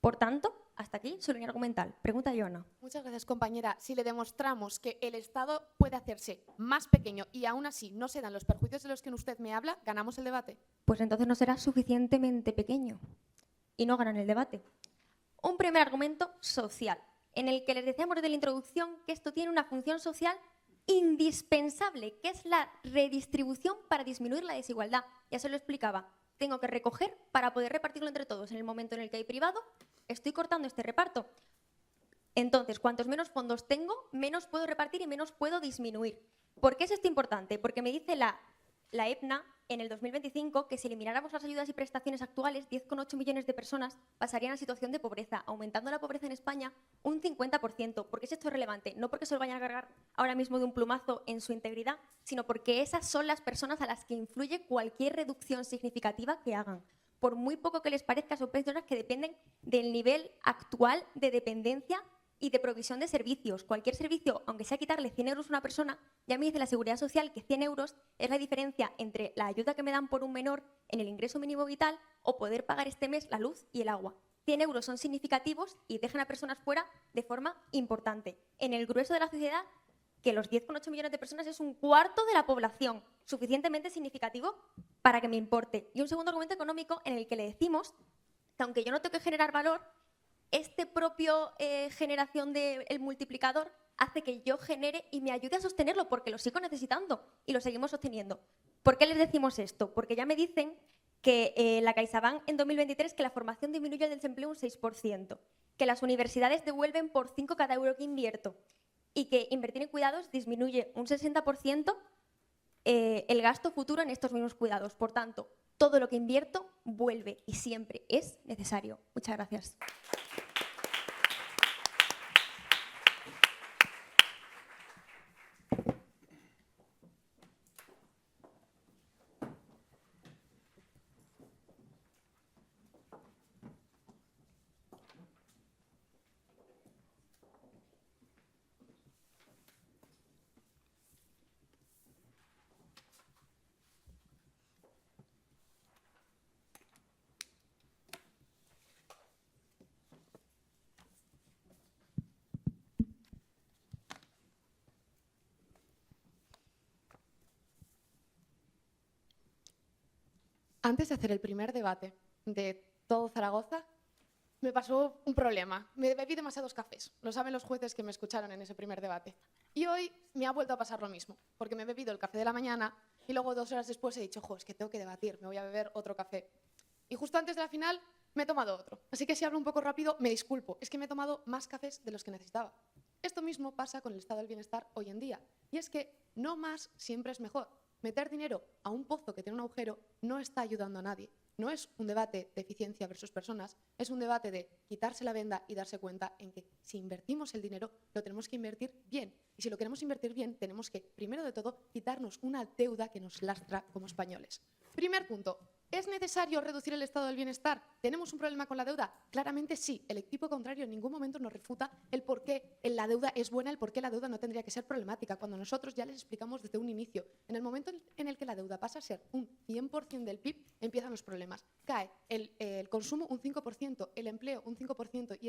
Por tanto, hasta aquí su línea argumental. Pregunta Joana. Muchas gracias, compañera. Si le demostramos que el Estado puede hacerse más pequeño y aún así no se dan los perjuicios de los que usted me habla, ¿ganamos el debate? Pues entonces no será suficientemente pequeño y no ganan el debate. Un primer argumento social, en el que les decíamos desde la introducción que esto tiene una función social indispensable, que es la redistribución para disminuir la desigualdad. Ya se lo explicaba. Tengo que recoger para poder repartirlo entre todos. En el momento en el que hay privado, estoy cortando este reparto. Entonces, cuantos menos fondos tengo, menos puedo repartir y menos puedo disminuir. ¿Por qué es esto importante? Porque me dice la EPNA en el 2025 que si elimináramos las ayudas y prestaciones actuales, 10,8 millones de personas pasarían a situación de pobreza, aumentando la pobreza en España un 50%. ¿Por qué es esto relevante? No porque se lo vayan a cargar ahora mismo de un plumazo en su integridad, sino porque esas son las personas a las que influye cualquier reducción significativa que hagan. Por muy poco que les parezca, son personas que dependen del nivel actual de dependencia y de provisión de servicios. Cualquier servicio, aunque sea quitarle 100 euros a una persona, ya me dice la Seguridad Social que 100 euros es la diferencia entre la ayuda que me dan por un menor en el ingreso mínimo vital o poder pagar este mes la luz y el agua. 100 euros son significativos y dejan a personas fuera de forma importante. En el grueso de la sociedad, que los 10,8 millones de personas es un cuarto de la población, suficientemente significativo para que me importe. Y un segundo argumento económico en el que le decimos que aunque yo no tengo que generar valor, este propio generación del multiplicador hace que yo genere y me ayude a sostenerlo porque lo sigo necesitando y lo seguimos sosteniendo. ¿Por qué les decimos esto? Porque ya me dicen que la CaixaBank en 2023 que la formación disminuye el desempleo un 6%, que las universidades devuelven por 5 cada euro que invierto y que invertir en cuidados disminuye un 60% el gasto futuro en estos mismos cuidados. Por tanto, todo lo que invierto vuelve y siempre es necesario. Muchas gracias. Antes de hacer el primer debate de todo Zaragoza, me pasó un problema. Me bebí demasiados cafés. Lo saben los jueces que me escucharon en ese primer debate. Y hoy me ha vuelto a pasar lo mismo, porque me he bebido el café de la mañana y luego 2 horas después he dicho, es que tengo que debatir, me voy a beber otro café. Y justo antes de la final me he tomado otro. Así que si hablo un poco rápido, me disculpo. Es que me he tomado más cafés de los que necesitaba. Esto mismo pasa con el estado del bienestar hoy en día. Y es que no más siempre es mejor. Meter dinero a un pozo que tiene un agujero no está ayudando a nadie. No es un debate de eficiencia versus personas, es un debate de quitarse la venda y darse cuenta en que si invertimos el dinero, lo tenemos que invertir bien. Y si lo queremos invertir bien, tenemos que, primero de todo, quitarnos una deuda que nos lastra como españoles. Primer punto. ¿Es necesario reducir el estado del bienestar? ¿Tenemos un problema con la deuda? Claramente sí. El equipo contrario en ningún momento nos refuta el por qué la deuda es buena, el por qué la deuda no tendría que ser problemática, cuando nosotros ya les explicamos desde un inicio. En el momento en el que la deuda pasa a ser un 100% del PIB, empiezan los problemas. Cae el consumo un 5%, el empleo un 5%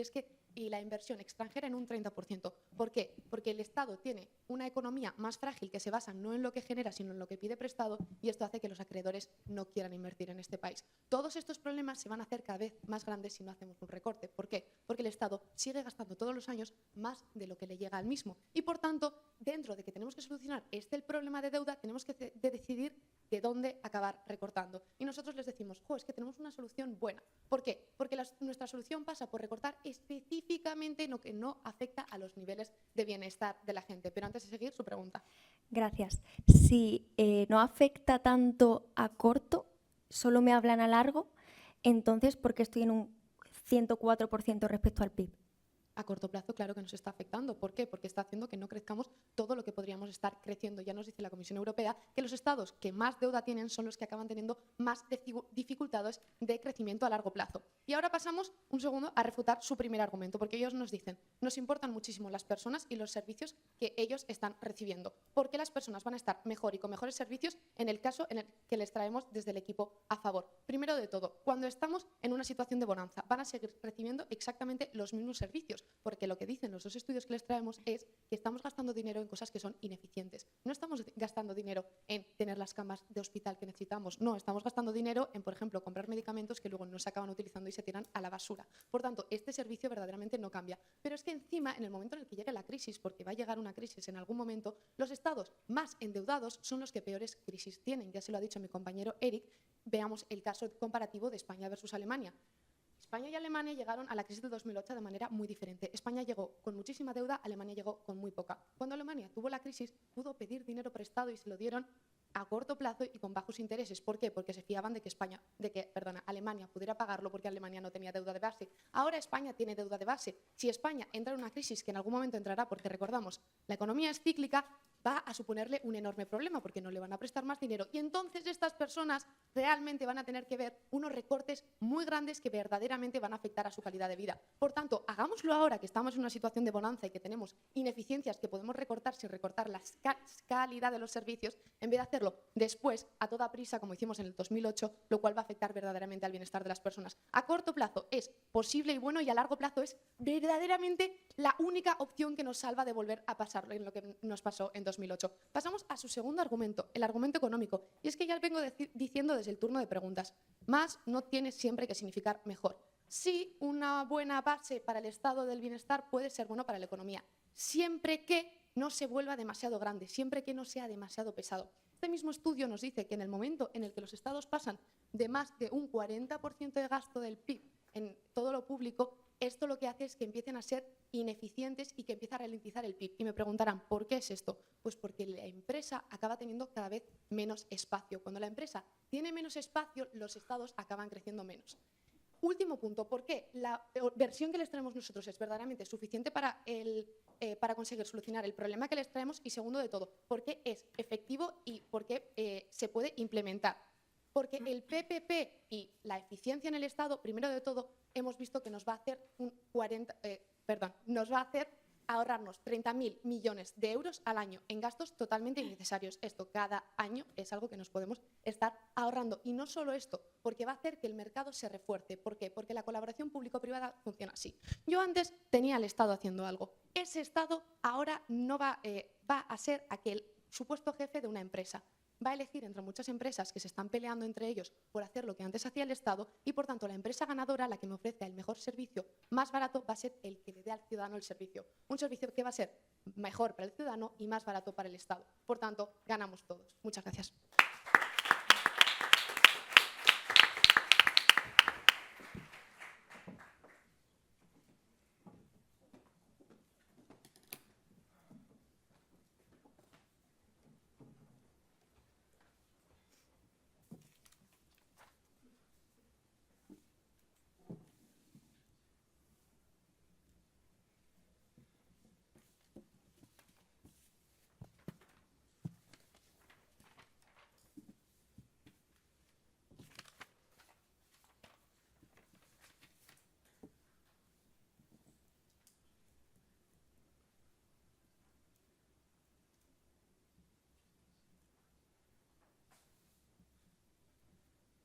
y la inversión extranjera en un 30%. ¿Por qué? Porque el Estado tiene una economía más frágil que se basa no en lo que genera, sino en lo que pide prestado, y esto hace que los acreedores no quieran invertir en este país. Todos estos problemas se van a hacer cada vez más grandes si no hacemos un recorte. ¿Por qué? Porque el Estado sigue gastando todos los años más de lo que le llega al mismo. Y por tanto, dentro de que tenemos que solucionar el problema de deuda, tenemos que decidir de dónde acabar recortando. Y nosotros les decimos, es que tenemos una solución buena. ¿Por qué? Porque nuestra solución pasa por recortar específicamente lo que no afecta a los niveles de bienestar de la gente. Pero antes de seguir, su pregunta. Gracias. Si no afecta tanto a corto, solo me hablan a largo, entonces, ¿por qué estoy en un 104% respecto al PIB? A corto plazo, claro que nos está afectando. ¿Por qué? Porque está haciendo que no crezcamos todo lo que podríamos estar creciendo. Ya nos dice la Comisión Europea que los estados que más deuda tienen son los que acaban teniendo más dificultades de crecimiento a largo plazo. Y ahora pasamos un segundo a refutar su primer argumento, porque ellos nos dicen, nos importan muchísimo las personas y los servicios que ellos están recibiendo. ¿Por qué las personas van a estar mejor y con mejores servicios en el caso en el que les traemos desde el equipo a favor? Primero de todo, cuando estamos en una situación de bonanza, van a seguir recibiendo exactamente los mismos servicios, porque lo que dicen los 2 estudios que les traemos es que estamos gastando dinero en cosas que son ineficientes. No estamos gastando dinero en tener las camas de hospital que necesitamos, no, estamos gastando dinero en, por ejemplo, comprar medicamentos que luego no se acaban utilizando y se tiran a la basura. Por tanto, este servicio verdaderamente no cambia. Pero es que encima, en el momento en el que llegue la crisis, porque va a llegar una crisis en algún momento, los estados más endeudados son los que peores crisis tienen. Ya se lo ha dicho mi compañero Eric, veamos el caso comparativo de España versus Alemania. España y Alemania llegaron a la crisis de 2008 de manera muy diferente. España llegó con muchísima deuda, Alemania llegó con muy poca. Cuando Alemania tuvo la crisis, pudo pedir dinero prestado y se lo dieron a corto plazo y con bajos intereses. ¿Por qué? Porque se fiaban de que Alemania pudiera pagarlo porque Alemania no tenía deuda de base. Ahora España tiene deuda de base. Si España entra en una crisis, que en algún momento entrará, porque recordamos, la economía es cíclica, va a suponerle un enorme problema porque no le van a prestar más dinero. Y entonces estas personas realmente van a tener que ver unos recortes muy grandes que verdaderamente van a afectar a su calidad de vida. Por tanto, hagámoslo ahora que estamos en una situación de bonanza y que tenemos ineficiencias que podemos recortar sin recortar la calidad de los servicios, en vez de hacerlo después, a toda prisa, como hicimos en el 2008, lo cual va a afectar verdaderamente al bienestar de las personas. A corto plazo es posible y bueno, y a largo plazo es verdaderamente la única opción que nos salva de volver a pasarlo en lo que nos pasó en 2008. Pasamos a su segundo argumento, el argumento económico. Y es que ya vengo diciendo desde el turno de preguntas, más no tiene siempre que significar mejor. Sí, una buena base para el estado del bienestar puede ser bueno para la economía, siempre que no se vuelva demasiado grande, siempre que no sea demasiado pesado. Este mismo estudio nos dice que en el momento en el que los estados pasan de más de un 40% de gasto del PIB en todo lo público, esto lo que hace es que empiecen a ser ineficientes y que empieza a ralentizar el PIB. Y me preguntarán, ¿por qué es esto? Pues porque la empresa acaba teniendo cada vez menos espacio. Cuando la empresa tiene menos espacio, los estados acaban creciendo menos. Último punto, ¿por qué la versión que les traemos nosotros es verdaderamente suficiente para conseguir solucionar el problema que les traemos? Y segundo de todo, ¿por qué es efectivo y por qué se puede implementar? Porque el PPP y la eficiencia en el Estado, primero de todo, hemos visto que nos va a hacer ahorrarnos 30.000 millones de euros al año en gastos totalmente innecesarios. Esto cada año es algo que nos podemos estar ahorrando. Y no solo esto, porque va a hacer que el mercado se refuerce. ¿Por qué? Porque la colaboración público-privada funciona así. Yo antes tenía al Estado haciendo algo. Ese Estado ahora no va a ser aquel supuesto jefe de una empresa. va a elegir entre muchas empresas que se están peleando entre ellos por hacer lo que antes hacía el Estado y, por tanto, la empresa ganadora, la que me ofrece el mejor servicio más barato, va a ser el que le dé al ciudadano el servicio. Un servicio que va a ser mejor para el ciudadano y más barato para el Estado. Por tanto, ganamos todos. Muchas gracias.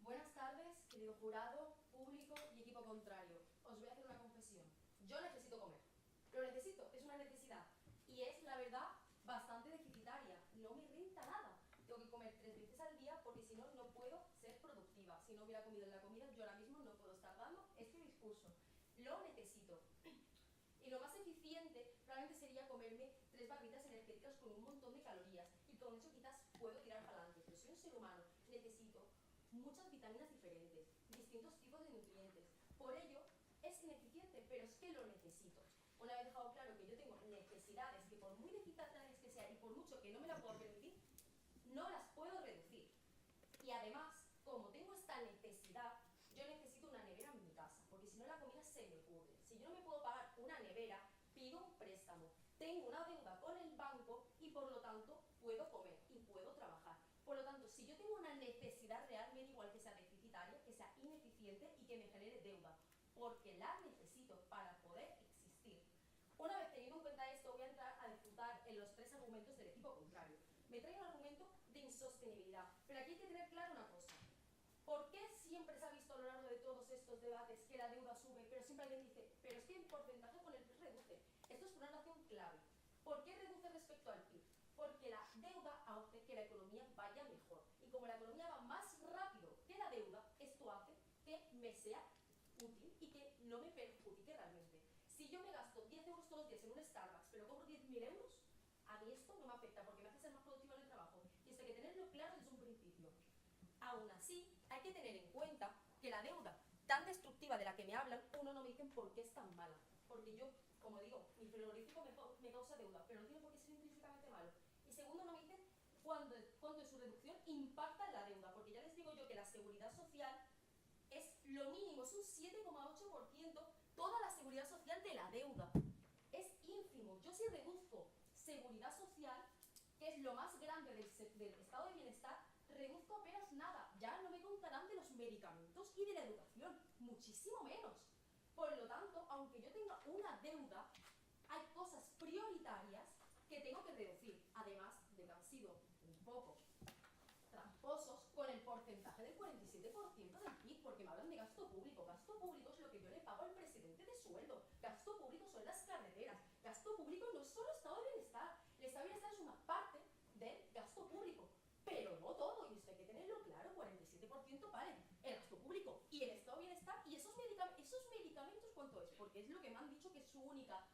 Buenas tardes, querido jurado, público y equipo contrario. Os voy a hacer una confesión. Yo necesito comer. Lo necesito, es una necesidad. Y es, la verdad, bastante deficitaria. No me renta nada. Tengo que comer 3 veces al día porque si no, no puedo ser productiva. Si no hubiera comido en la comida, yo ahora mismo no puedo estar dando este discurso. Lo necesito. Y lo más eficiente probablemente sería comerme 3 barritas energéticas con un montón de calorías. Y con eso quizás puedo tirar para adelante. Pero soy un ser humano. Necesito muchas vitaminas diferentes, distintos tipos de nutrientes. Por ello, es ineficiente, pero es que lo necesito. Una vez dejado claro que yo tengo necesidades que por muy deficitarias que sean y por mucho que no me la puedo permitir, no las puedo reducir. Y además, como tengo esta necesidad, yo necesito una nevera en mi casa, porque si no la comida se me pudre. Si yo no me puedo pagar una nevera, pido un préstamo. Tengo una deuda con el banco y por lo tanto puedo comer y puedo trabajar. Por lo tanto, si yo tengo una necesidad real, me da igual que sea deficitaria, que sea ineficiente y que me genere deuda, porque la necesito para poder existir. Una vez teniendo en cuenta esto, voy a entrar a disfrutar en los 3 argumentos del equipo contrario. Me trae un argumento de insostenibilidad, pero aquí hay que tener claro una cosa. ¿Por qué siempre se ha visto a lo largo de todos estos debates que la deuda sube, pero siempre alguien dice, pero es que el porcentaje con el PIB reduce? Esto es una relación clave. ¿Por qué reduce respecto al PIB? Porque la deuda hace que la economía vaya mejor. Y como la economía va más rápido que la deuda, esto hace que me sea útil y que no me perjudique realmente. Si yo me gasto 10 euros todos los días en un Starbucks, pero cobro 10.000 euros, a mí esto no me afecta porque me hace ser más productiva en el trabajo. Y esto hay que tenerlo claro desde un principio. Aún así, hay que tener en cuenta que la deuda tan destructiva de la que me hablan, uno, no me dicen por qué es tan mala. Porque yo, como digo, mi frigorífico me causa deuda, pero no tiene por qué ser intrínsecamente malo. Y segundo, no me dicen cuándo de su reducción impacta en la deuda, porque ya les digo yo que la seguridad social es lo mínimo, es un 7,8% toda la seguridad social de la deuda. Es ínfimo. Yo si reduzco seguridad social, que es lo más grande del estado de bienestar, reduzco apenas nada. Ya no me contarán de los medicamentos y de la educación, muchísimo menos. Por lo tanto, aunque yo tenga una deuda, hay cosas prioritarias que tengo que reducir. Además de que han sido un poco tramposos con el porcentaje del 47% del PIB, porque me hablan de gasto público. Gasto público es lo que yo le pago al presidente de sueldo. Gasto público son las carreteras. Gasto público no es solo estado de bienestar. El estado de bienestar es una parte del gasto público, pero no todo, y esto hay que tenerlo claro. 47% vale el gasto público y el estado de bienestar. Y esos medicamentos, ¿cuánto es? Porque es lo que me han dicho que es su única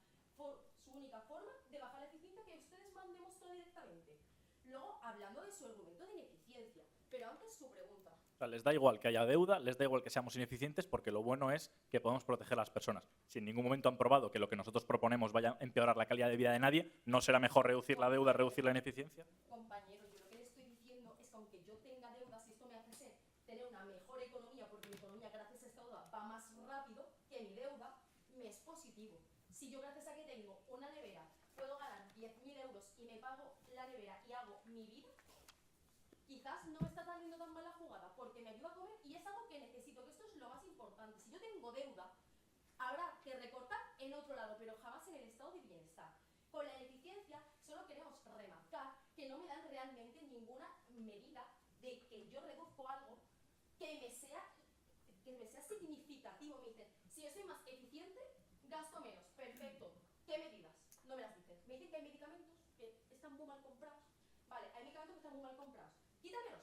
forma de bajar la eficiencia, que ustedes me han demostrado directamente. Luego, hablando de su argumento de ineficiencia, pero antes su pregunta. O sea, les da igual que haya deuda, les da igual que seamos ineficientes, porque lo bueno es que podemos proteger a las personas. Si en ningún momento han probado que lo que nosotros proponemos vaya a empeorar la calidad de vida de nadie, ¿no será mejor reducir la deuda, reducir la ineficiencia? Compañero, yo lo que le estoy diciendo es que aunque yo tenga deudas, si esto me hace tener una mejor economía, porque mi economía gracias a esta deuda va más rápido que mi deuda, me es positivo. Si yo gracias a que tengo una nevera puedo ganar 10.000 euros y me pago la nevera y hago mi vida, quizás no me está saliendo tan mal la jugada, porque me ayuda a comer y es algo que necesito, que esto es lo más importante. Si yo tengo deuda, habrá que recortar en otro lado, pero jamás en el estado de bienestar. Con la ineficiencia solo queremos remarcar que no me dan realmente ninguna medida de que yo reduzco algo que me sea significativo. Me dicen, si yo soy más eficiente, gasto menos. Perfecto. ¿Qué medidas? No me las dicen. Me dicen que hay medicamentos que están muy mal comprados. Vale, hay medicamentos que están muy mal comprados. quítamelos.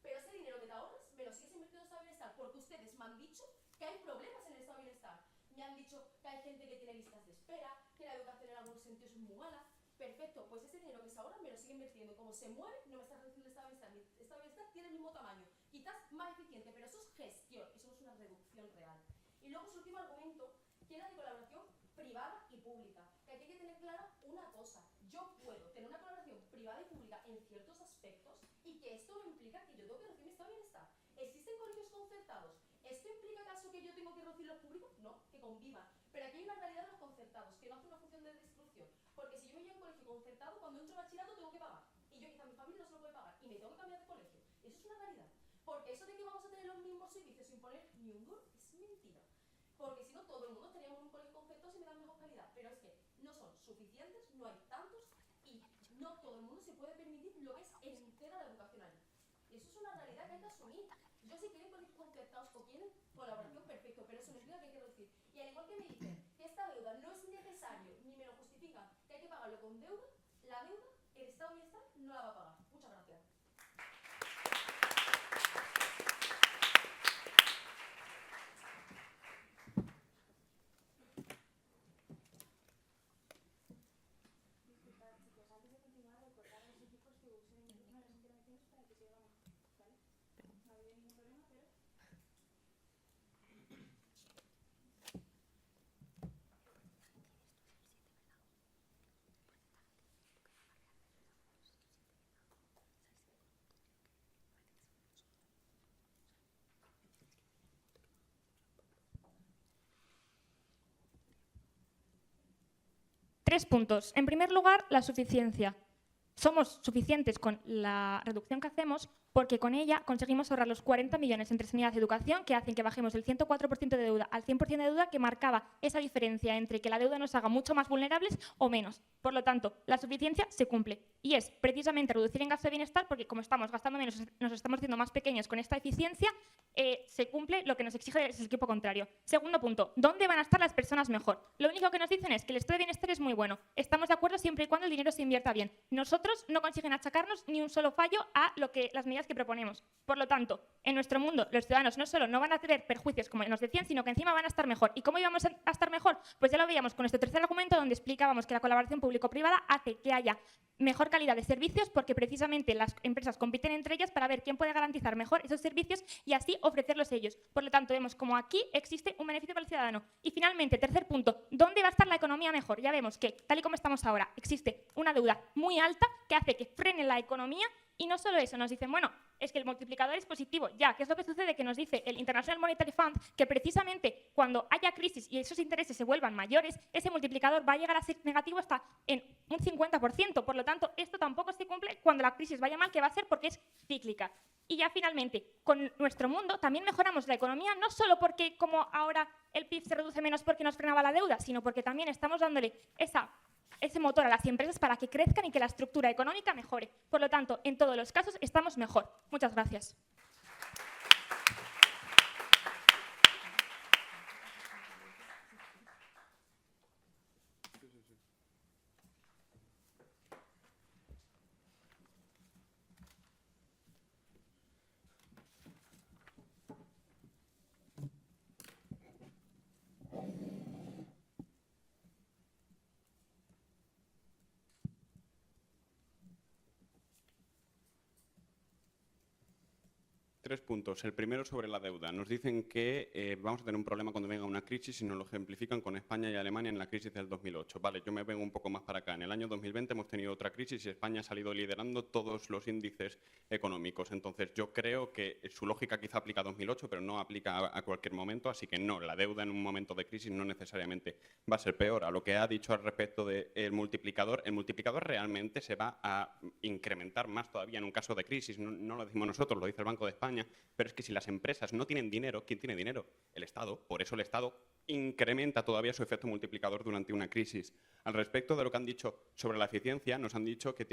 Pero ese dinero que te ahorras me lo sigues invirtiendo en el estado de bienestar, porque ustedes me han dicho que hay problemas en el estado de bienestar. Me han dicho que hay gente que tiene listas de espera, que la educación en algunos sentidos es muy mala. Perfecto, pues ese dinero que se ahorra me lo sigue invirtiendo. Como se mueve, no me está reduciendo el estado de bienestar. Mi estado de bienestar tiene el mismo tamaño, quizás más eficiente, pero eso es gestión, eso no es una reducción real. Y luego su último argumento, que era de colaboración privada y pública. Que aquí hay que tener clara una cosa. Yo puedo tener una colaboración privada y pública en ciertos aspectos y que esto no implica que yo tengo que reducir mi estado de bienestar. ¿Existen colegios concertados? ¿Esto implica acaso que yo tengo que reducir los públicos? No, que convivan. Pero aquí hay una realidad de los concertados, que no hace una función de distribución. Porque si yo me voy a un colegio concertado, cuando entro a bachillerato tengo que pagar. Y yo quizá mi familia no se lo puede pagar. Y me tengo que cambiar de colegio. Eso es una realidad. Porque eso de que vamos a tener los mismos servicios sin poner ni un duro es mentira. Porque si no, todo el mundo estaríamos en un colegio concertado si me dan mejor calidad. Pero es que no son suficientes, no hay tantos y no todo el mundo se puede permitir lo que es entera la educación allí. Y eso es una realidad que hay que asumir. Yo si quieren colegios concertados o quieren colaboración, perfecto, pero eso no implica que hay que reducir. Y al igual que me dicen que esta deuda no es necesario ni me lo justifican, que hay que pagarlo con deuda, la deuda, el Estado de Bienestar no la va a pagar. Muchas gracias. Tres puntos. En primer lugar, la suficiencia. Somos suficientes con la reducción que hacemos porque con ella conseguimos ahorrar los 40 millones entre sanidad y educación que hacen que bajemos del 104% de deuda al 100% de deuda, que marcaba esa diferencia entre que la deuda nos haga mucho más vulnerables o menos. Por lo tanto, la suficiencia se cumple y es precisamente reducir en gasto de bienestar porque como estamos gastando menos, nos estamos haciendo más pequeños con esta eficiencia, se cumple lo que nos exige el equipo contrario. Segundo punto, ¿dónde van a estar las personas mejor? Lo único que nos dicen es que el estado de bienestar es muy bueno. Estamos de acuerdo siempre y cuando el dinero se invierta bien. Nosotros no consiguen achacarnos ni un solo fallo a las medidas que proponemos. Por lo tanto, en nuestro mundo, los ciudadanos no solo no van a tener perjuicios, como nos decían, sino que encima van a estar mejor. ¿Y cómo íbamos a estar mejor? Pues ya lo veíamos con nuestro tercer argumento, donde explicábamos que la colaboración público-privada hace que haya mejor calidad de servicios, porque precisamente las empresas compiten entre ellas para ver quién puede garantizar mejor esos servicios y así ofrecerlos ellos. Por lo tanto, vemos como aquí existe un beneficio para el ciudadano. Y finalmente, tercer punto, ¿dónde va a estar la economía mejor? Ya vemos que, tal y como estamos ahora, existe una deuda muy alta que hace que frene la economía. Y no solo eso, nos dicen, bueno, es que el multiplicador es positivo. Ya, ¿qué es lo que sucede? Que nos dice el International Monetary Fund que precisamente cuando haya crisis y esos intereses se vuelvan mayores, ese multiplicador va a llegar a ser negativo hasta en un 50%. Por lo tanto, esto tampoco se cumple cuando la crisis vaya mal, que va a ser porque es cíclica. Y ya finalmente, con nuestro mundo también mejoramos la economía, no solo porque como ahora el PIB se reduce menos porque nos frenaba la deuda, sino porque también estamos dándole ese motor a las empresas para que crezcan y que la estructura económica mejore. Por lo tanto, en todos los casos estamos mejor. Muchas gracias. Tres puntos. El primero sobre la deuda. Nos dicen que vamos a tener un problema cuando venga una crisis y nos lo ejemplifican con España y Alemania en la crisis del 2008. Vale, yo me vengo un poco más para acá. En el año 2020 hemos tenido otra crisis y España ha salido liderando todos los índices económicos. Entonces, yo creo que su lógica quizá aplica a 2008, pero no aplica a cualquier momento. Así que no, la deuda en un momento de crisis no necesariamente va a ser peor. A lo que ha dicho al respecto del multiplicador, el multiplicador realmente se va a incrementar más todavía en un caso de crisis. No lo decimos nosotros, lo dice el Banco de España. Pero es que si las empresas no tienen dinero, ¿quién tiene dinero? El Estado. Por eso el Estado incrementa todavía su efecto multiplicador durante una crisis. Al respecto de lo que han dicho sobre la eficiencia, nos han dicho que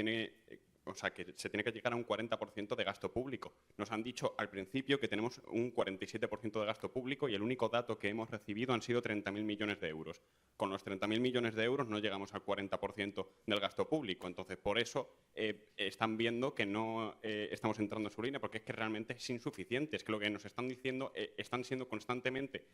o sea, que se tiene que llegar a un 40% de gasto público. Nos han dicho al principio que tenemos un 47% de gasto público y el único dato que hemos recibido han sido 30.000 millones de euros. Con los 30.000 millones de euros no llegamos al 40% del gasto público. Entonces, por eso están viendo que no estamos entrando en su línea, porque es que realmente es insuficiente. Es que lo que nos están diciendo están siendo constantemente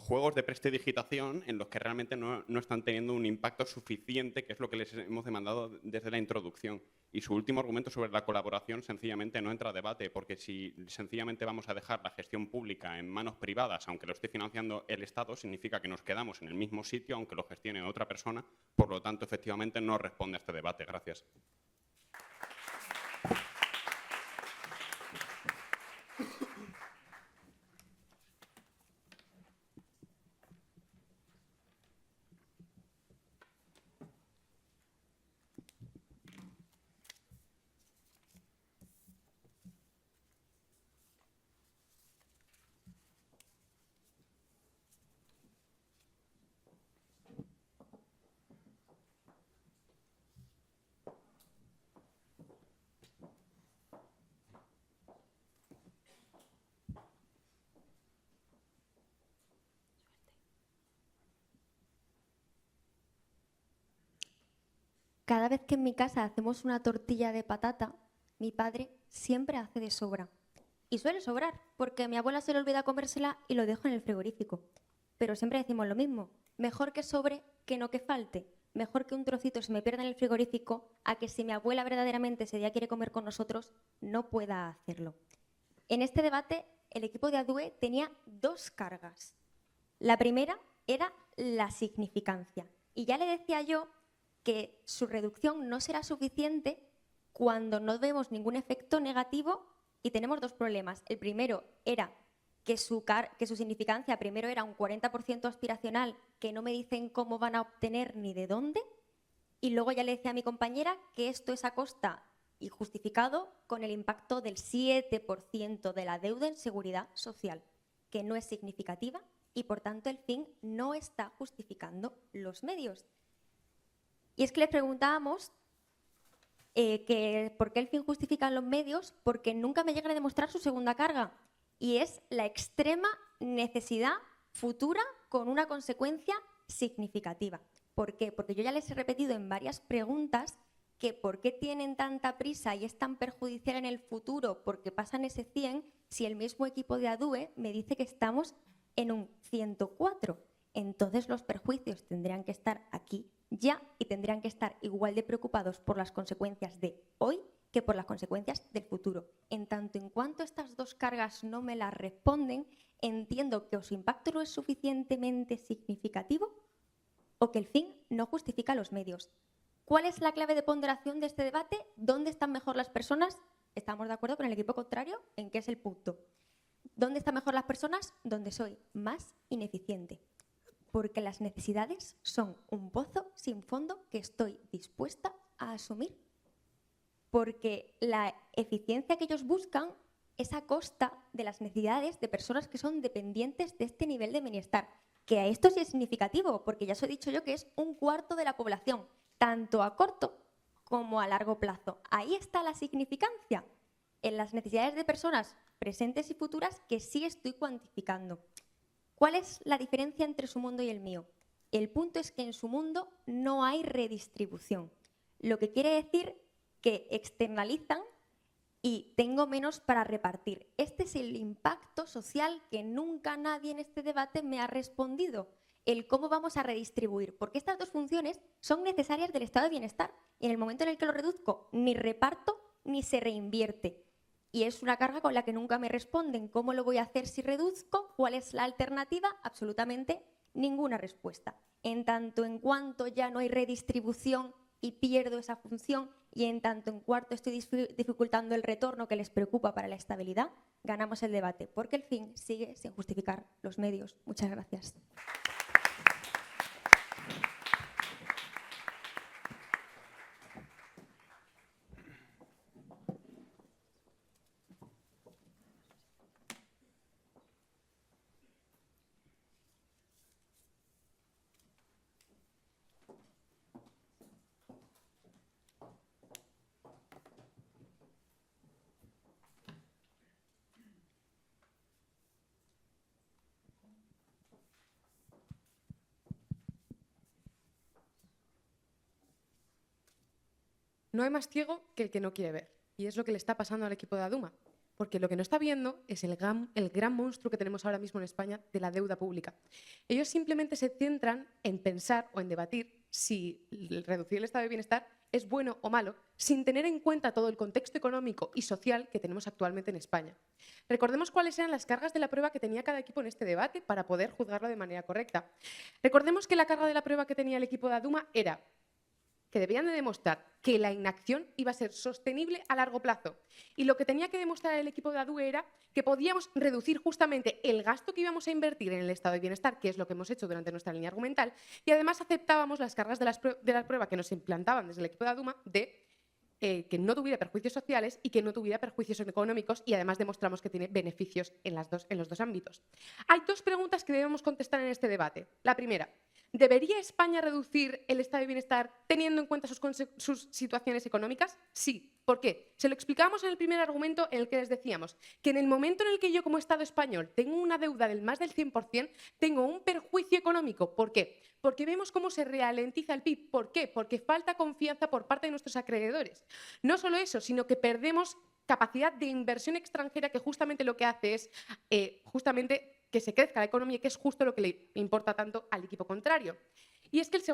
juegos de prestidigitación en los que realmente no están teniendo un impacto suficiente, que es lo que les hemos demandado desde la introducción. Y su último argumento sobre la colaboración sencillamente no entra a debate, porque si sencillamente vamos a dejar la gestión pública en manos privadas, aunque lo esté financiando el Estado, significa que nos quedamos en el mismo sitio, aunque lo gestione otra persona. Por lo tanto, efectivamente, no responde a este debate. Gracias. Cada vez que en mi casa hacemos una tortilla de patata, mi padre siempre hace de sobra. Y suele sobrar, porque a mi abuela se le olvida comérsela y lo dejo en el frigorífico. Pero siempre decimos lo mismo, mejor que sobre que no que falte. Mejor que un trocito se me pierda en el frigorífico a que si mi abuela verdaderamente ese día quiere comer con nosotros, no pueda hacerlo. En este debate, el equipo de ADUE tenía dos cargas. La primera era la significancia. Y ya le decía yo que su reducción no será suficiente cuando no vemos ningún efecto negativo y tenemos dos problemas. El primero era que su significancia primero era un 40% aspiracional, que no me dicen cómo van a obtener ni de dónde, y luego ya le decía a mi compañera que esto es a costa y justificado con el impacto del 7% de la deuda en seguridad social, que no es significativa y por tanto el fin no está justificando los medios. Y es que les preguntábamos que por qué el fin justifica los medios, porque nunca me llegan a demostrar su segunda carga, y es la extrema necesidad futura con una consecuencia significativa. ¿Por qué? Porque yo ya les he repetido en varias preguntas que por qué tienen tanta prisa y es tan perjudicial en el futuro porque pasan ese 100 si el mismo equipo de ADUE me dice que estamos en un 104. Entonces los perjuicios tendrían que estar aquí ya y tendrían que estar igual de preocupados por las consecuencias de hoy que por las consecuencias del futuro. En tanto en cuanto estas dos cargas no me las responden, entiendo que o su impacto no es suficientemente significativo o que el fin no justifica los medios. ¿Cuál es la clave de ponderación de este debate? ¿Dónde están mejor las personas? Estamos de acuerdo con el equipo contrario en qué es el punto. ¿Dónde están mejor las personas? Donde soy más ineficiente. Porque las necesidades son un pozo sin fondo que estoy dispuesta a asumir. Porque la eficiencia que ellos buscan es a costa de las necesidades de personas que son dependientes de este nivel de bienestar. Que a esto sí es significativo, porque ya os he dicho yo que es un cuarto de la población, tanto a corto como a largo plazo. Ahí está la significancia, en las necesidades de personas presentes y futuras que sí estoy cuantificando. ¿Cuál es la diferencia entre su mundo y el mío? El punto es que en su mundo no hay redistribución, lo que quiere decir que externalizan y tengo menos para repartir. Este es el impacto social que nunca nadie en este debate me ha respondido, el cómo vamos a redistribuir, porque estas dos funciones son necesarias del estado de bienestar y en el momento en el que lo reduzco ni reparto ni se reinvierte. Y es una carga con la que nunca me responden. ¿Cómo lo voy a hacer si reduzco? ¿Cuál es la alternativa? Absolutamente ninguna respuesta. En tanto en cuanto ya no hay redistribución y pierdo esa función, y en tanto en cuanto estoy dificultando el retorno que les preocupa para la estabilidad, ganamos el debate, porque el fin sigue sin justificar los medios. Muchas gracias. No hay más ciego que el que no quiere ver. Y es lo que le está pasando al equipo de Aduma. Porque lo que no está viendo es el gran monstruo que tenemos ahora mismo en España de la deuda pública. Ellos simplemente se centran en pensar o en debatir si reducir el estado de bienestar es bueno o malo, sin tener en cuenta todo el contexto económico y social que tenemos actualmente en España. Recordemos cuáles eran las cargas de la prueba que tenía cada equipo en este debate para poder juzgarlo de manera correcta. Recordemos que la carga de la prueba que tenía el equipo de Aduma era que debían de demostrar que la inacción iba a ser sostenible a largo plazo. Y lo que tenía que demostrar el equipo de ADUE era que podíamos reducir justamente el gasto que íbamos a invertir en el estado de bienestar, que es lo que hemos hecho durante nuestra línea argumental, y además aceptábamos las cargas de la prueba que nos implantaban desde el equipo de ADUMA de que no tuviera perjuicios sociales y que no tuviera perjuicios económicos, y además demostramos que tiene beneficios en los dos ámbitos. Hay dos preguntas que debemos contestar en este debate. La primera: ¿debería España reducir el estado de bienestar teniendo en cuenta sus situaciones económicas? Sí. ¿Por qué? Se lo explicamos en el primer argumento, en el que les decíamos que en el momento en el que yo como Estado español tengo una deuda del más del 100%, tengo un perjuicio económico. ¿Por qué? Porque vemos cómo se ralentiza el PIB. ¿Por qué? Porque falta confianza por parte de nuestros acreedores. No solo eso, sino que perdemos capacidad de inversión extranjera, que justamente lo que hace es justamente que se crezca la economía, que es justo lo que le importa tanto al equipo contrario. Y es que la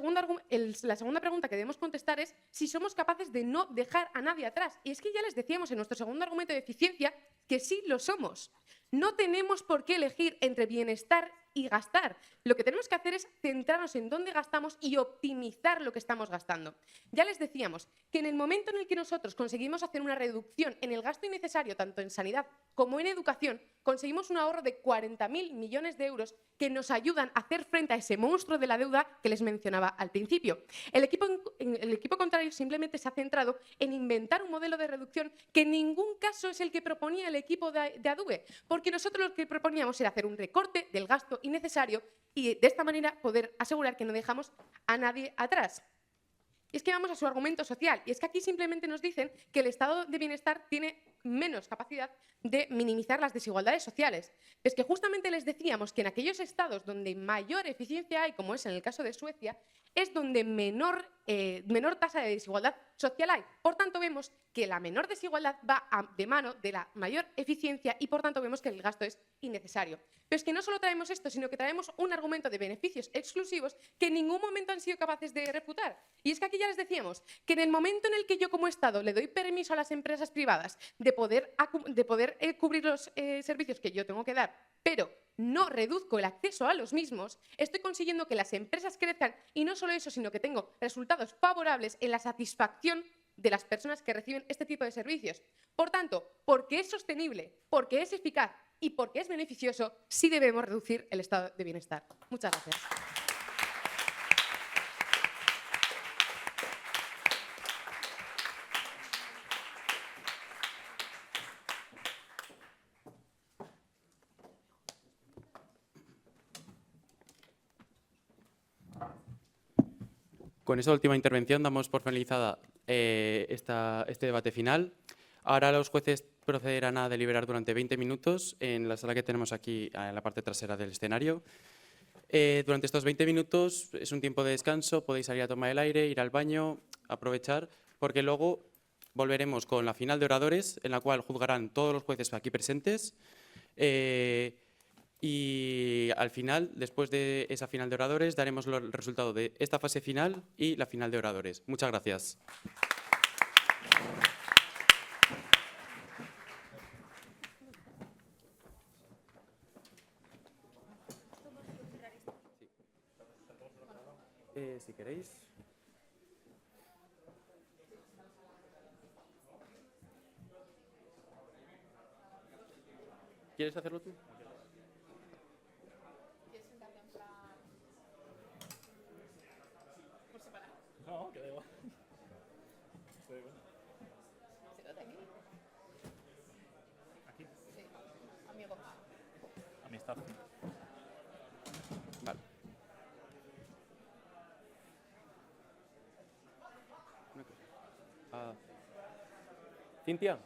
segunda pregunta que debemos contestar es si somos capaces de no dejar a nadie atrás. Y es que ya les decíamos en nuestro segundo argumento de eficiencia que sí lo somos. No tenemos por qué elegir entre bienestar y gastar. Lo que tenemos que hacer es centrarnos en dónde gastamos y optimizar lo que estamos gastando. Ya les decíamos que en el momento en el que nosotros conseguimos hacer una reducción en el gasto innecesario, tanto en sanidad como en educación, conseguimos un ahorro de 40.000 millones de euros que nos ayudan a hacer frente a ese monstruo de la deuda que les mencionaba al principio. El equipo contrario simplemente se ha centrado en inventar un modelo de reducción que en ningún caso es el que proponía el equipo de ADUE, porque nosotros lo que proponíamos era hacer un recorte del gasto innecesario y de esta manera poder asegurar que no dejamos a nadie atrás. Y es que vamos a su argumento social, y es que aquí simplemente nos dicen que el estado de bienestar tiene menos capacidad de minimizar las desigualdades sociales. Es que justamente les decíamos que en aquellos estados donde mayor eficiencia hay, como es en el caso de Suecia, es donde menor tasa de desigualdad social hay. Por tanto, vemos que la menor desigualdad va de mano de la mayor eficiencia y, por tanto, vemos que el gasto es innecesario. Pero es que no solo traemos esto, sino que traemos un argumento de beneficios exclusivos que en ningún momento han sido capaces de refutar. Y es que aquí ya les decíamos que en el momento en el que yo como Estado le doy permiso a las empresas privadas de poder cubrir los servicios que yo tengo que dar, pero no reduzco el acceso a los mismos, estoy consiguiendo que las empresas crezcan, y no solo eso, sino que tengo resultados favorables en la satisfacción de las personas que reciben este tipo de servicios. Por tanto, porque es sostenible, porque es eficaz y porque es beneficioso, sí debemos reducir el estado de bienestar. Muchas gracias. Con esta última intervención damos por finalizada este debate final. Ahora los jueces procederán a deliberar durante 20 minutos en la sala que tenemos aquí en la parte trasera del escenario. Durante estos 20 minutos es un tiempo de descanso, podéis salir a tomar el aire, ir al baño, aprovechar, porque luego volveremos con la final de oradores, en la cual juzgarán todos los jueces aquí presentes. Y al final, después de esa final de oradores, daremos el resultado de esta fase final y la final de oradores. Muchas gracias. Si queréis. ¿Quieres hacerlo tú? No, que da igual. Aquí. Sí, amigo. Amistad. Vale. Cintia,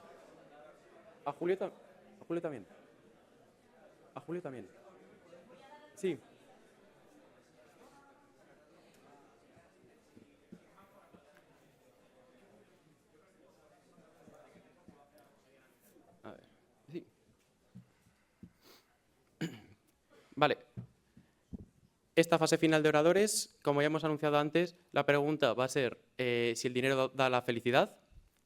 a Julio también. A Julio también. Sí. Vale. Esta fase final de oradores, como ya hemos anunciado antes, la pregunta va a ser si el dinero da la felicidad.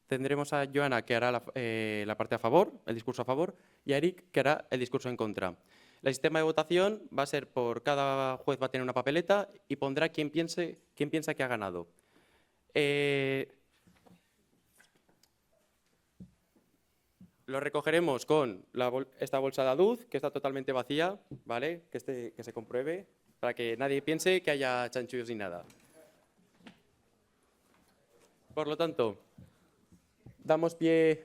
Tendremos a Joana, que hará la parte a favor, el discurso a favor, y a Eric, que hará el discurso en contra. El sistema de votación va a ser por cada juez va a tener una papeleta y pondrá quién piensa que ha ganado. Lo recogeremos con esta bolsa de aduz, que está totalmente vacía, ¿vale? Que se compruebe, para que nadie piense que haya chanchullos ni nada. Por lo tanto, damos pie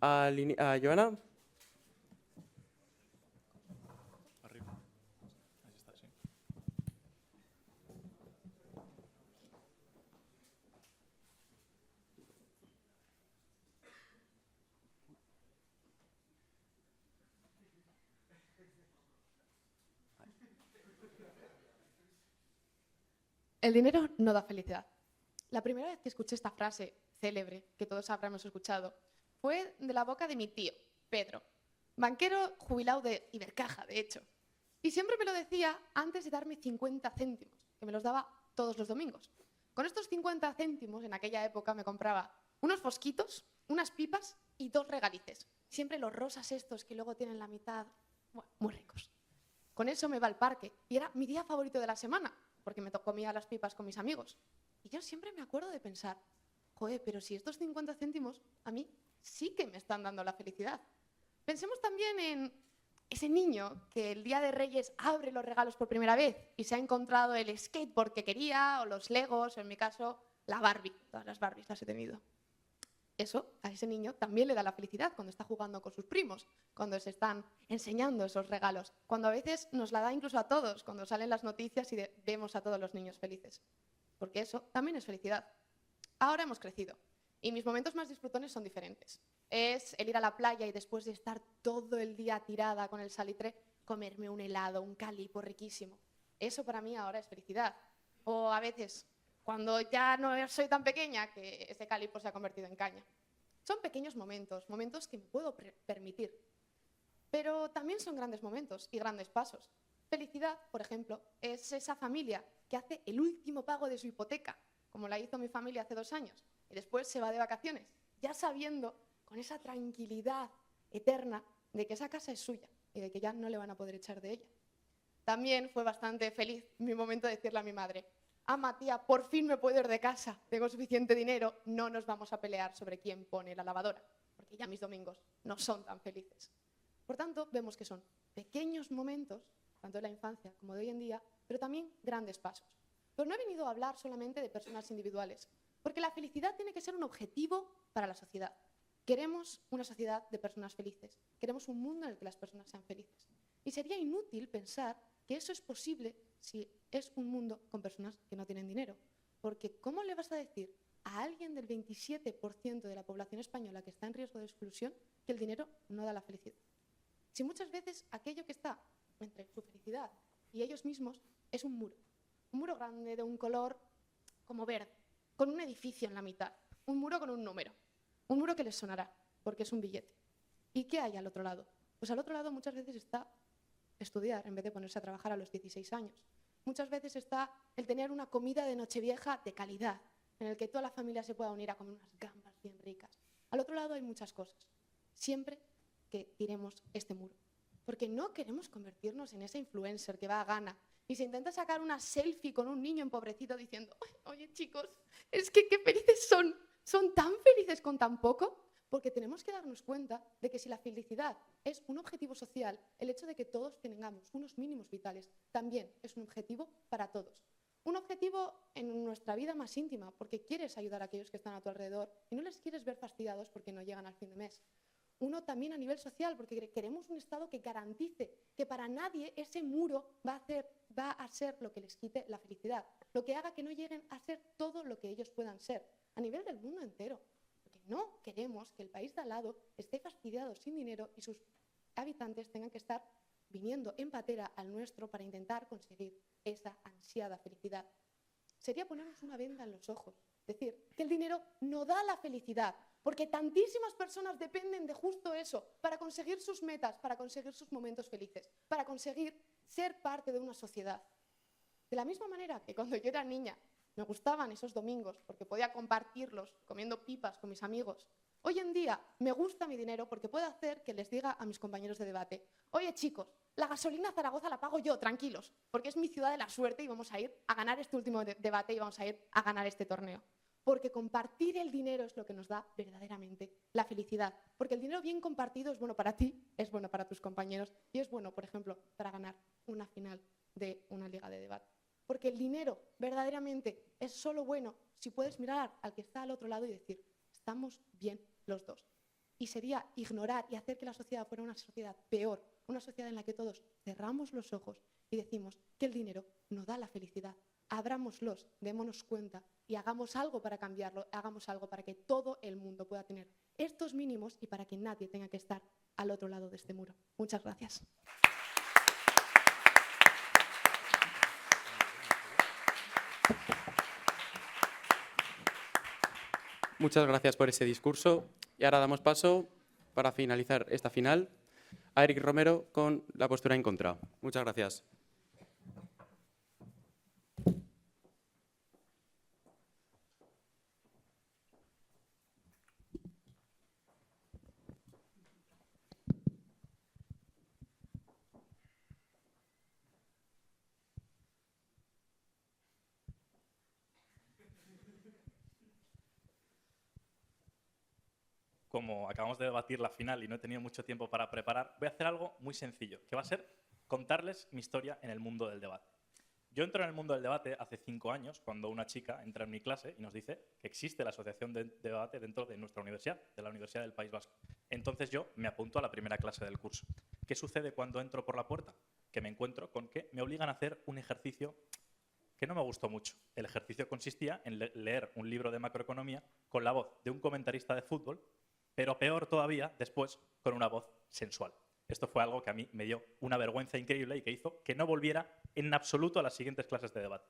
a Joana. El dinero no da felicidad. La primera vez que escuché esta frase célebre, que todos habremos escuchado, fue de la boca de mi tío, Pedro, banquero jubilado de Ibercaja, de hecho. Y siempre me lo decía antes de darme 50 céntimos, que me los daba todos los domingos. Con estos 50 céntimos, en aquella época, me compraba unos fosquitos, unas pipas y 2 regalices. Siempre los rosas estos que luego tienen la mitad, bueno, muy ricos. Con eso me iba al parque y era mi día favorito de la semana, porque me comía las pipas con mis amigos. Y yo siempre me acuerdo de pensar, joder, pero si estos 50 céntimos a mí sí que me están dando la felicidad. Pensemos también en ese niño que el día de Reyes abre los regalos por primera vez y se ha encontrado el skateboard que quería, o los Legos, o en mi caso, la Barbie. Todas las Barbies las he tenido. Eso a ese niño también le da la felicidad cuando está jugando con sus primos, cuando se están enseñando esos regalos, cuando a veces nos la da incluso a todos, cuando salen las noticias y vemos a todos los niños felices. Porque eso también es felicidad. Ahora hemos crecido y mis momentos más disfrutones son diferentes. Es el ir a la playa y después de estar todo el día tirada con el salitre, comerme un helado, un calipo riquísimo. Eso para mí ahora es felicidad. O a veces, cuando ya no soy tan pequeña, que ese calipo se ha convertido en caña. Son pequeños momentos, momentos que me puedo permitir. Pero también son grandes momentos y grandes pasos. Felicidad, por ejemplo, es esa familia que hace el último pago de su hipoteca, como la hizo mi familia hace 2 años, y después se va de vacaciones, ya sabiendo, con esa tranquilidad eterna, de que esa casa es suya y de que ya no le van a poder echar de ella. También fue bastante feliz mi momento de decirle a mi madre, ama, tía, por fin me puedo ir de casa, tengo suficiente dinero, no nos vamos a pelear sobre quién pone la lavadora, porque ya mis domingos no son tan felices. Por tanto, vemos que son pequeños momentos, tanto de la infancia como de hoy en día, pero también grandes pasos. Pero no he venido a hablar solamente de personas individuales, porque la felicidad tiene que ser un objetivo para la sociedad. Queremos una sociedad de personas felices, queremos un mundo en el que las personas sean felices. Y sería inútil pensar que eso es posible si es un mundo con personas que no tienen dinero. Porque ¿cómo le vas a decir a alguien del 27% de la población española que está en riesgo de exclusión que el dinero no da la felicidad? Si muchas veces aquello que está entre su felicidad y ellos mismos es un muro grande de un color como verde, con un edificio en la mitad, un muro con un número, un muro que les sonará, porque es un billete. ¿Y qué hay al otro lado? Pues al otro lado muchas veces está estudiar en vez de ponerse a trabajar a los 16 años. Muchas veces está el tener una comida de Nochevieja de calidad, en el que toda la familia se pueda unir a comer unas gambas bien ricas. Al otro lado hay muchas cosas. Siempre que tiremos este muro. Porque no queremos convertirnos en ese influencer que va a Ghana y se intenta sacar una selfie con un niño empobrecido diciendo, oye chicos, es que qué felices son tan felices con tan poco. Porque tenemos que darnos cuenta de que si la felicidad es un objetivo social, el hecho de que todos tengamos unos mínimos vitales también es un objetivo para todos. Un objetivo en nuestra vida más íntima, porque quieres ayudar a aquellos que están a tu alrededor y no les quieres ver fastidiados porque no llegan al fin de mes. Uno también a nivel social, porque queremos un Estado que garantice que para nadie ese muro va a ser lo que les quite la felicidad, lo que haga que no lleguen a ser todo lo que ellos puedan ser, a nivel del mundo entero. No queremos que el país de al lado esté fastidiado sin dinero y sus habitantes tengan que estar viniendo en patera al nuestro para intentar conseguir esa ansiada felicidad. Sería ponernos una venda en los ojos, decir que el dinero no da la felicidad, porque tantísimas personas dependen de justo eso para conseguir sus metas, para conseguir sus momentos felices, para conseguir ser parte de una sociedad. De la misma manera que cuando yo era niña me gustaban esos domingos porque podía compartirlos comiendo pipas con mis amigos, hoy en día me gusta mi dinero porque puedo hacer que les diga a mis compañeros de debate: oye chicos, la gasolina a Zaragoza la pago yo, tranquilos, porque es mi ciudad de la suerte y vamos a ir a ganar este último debate y vamos a ir a ganar este torneo. Porque compartir el dinero es lo que nos da verdaderamente la felicidad. Porque el dinero bien compartido es bueno para ti, es bueno para tus compañeros y es bueno, por ejemplo, para ganar una final de una liga de debate. Porque el dinero verdaderamente es solo bueno si puedes mirar al que está al otro lado y decir: estamos bien los dos. Y sería ignorar y hacer que la sociedad fuera una sociedad peor, una sociedad en la que todos cerramos los ojos y decimos que el dinero no da la felicidad. Abrámoslos, démonos cuenta y hagamos algo para cambiarlo, hagamos algo para que todo el mundo pueda tener estos mínimos y para que nadie tenga que estar al otro lado de este muro. Muchas gracias. Muchas gracias por ese discurso. Y ahora damos paso, para finalizar esta final, a Eric Romero con la postura en contra. Muchas gracias. Como acabamos de debatir la final y no he tenido mucho tiempo para preparar, voy a hacer algo muy sencillo, que va a ser contarles mi historia en el mundo del debate. Yo entro en el mundo del debate hace 5 años, cuando una chica entra en mi clase y nos dice que existe la asociación de debate dentro de nuestra universidad, de la Universidad del País Vasco. Entonces yo me apunto a la primera clase del curso. ¿Qué sucede cuando entro por la puerta? Que me encuentro con que me obligan a hacer un ejercicio que no me gustó mucho. El ejercicio consistía en leer un libro de macroeconomía con la voz de un comentarista de fútbol, pero peor todavía, después, con una voz sensual. Esto fue algo que a mí me dio una vergüenza increíble y que hizo que no volviera en absoluto a las siguientes clases de debate.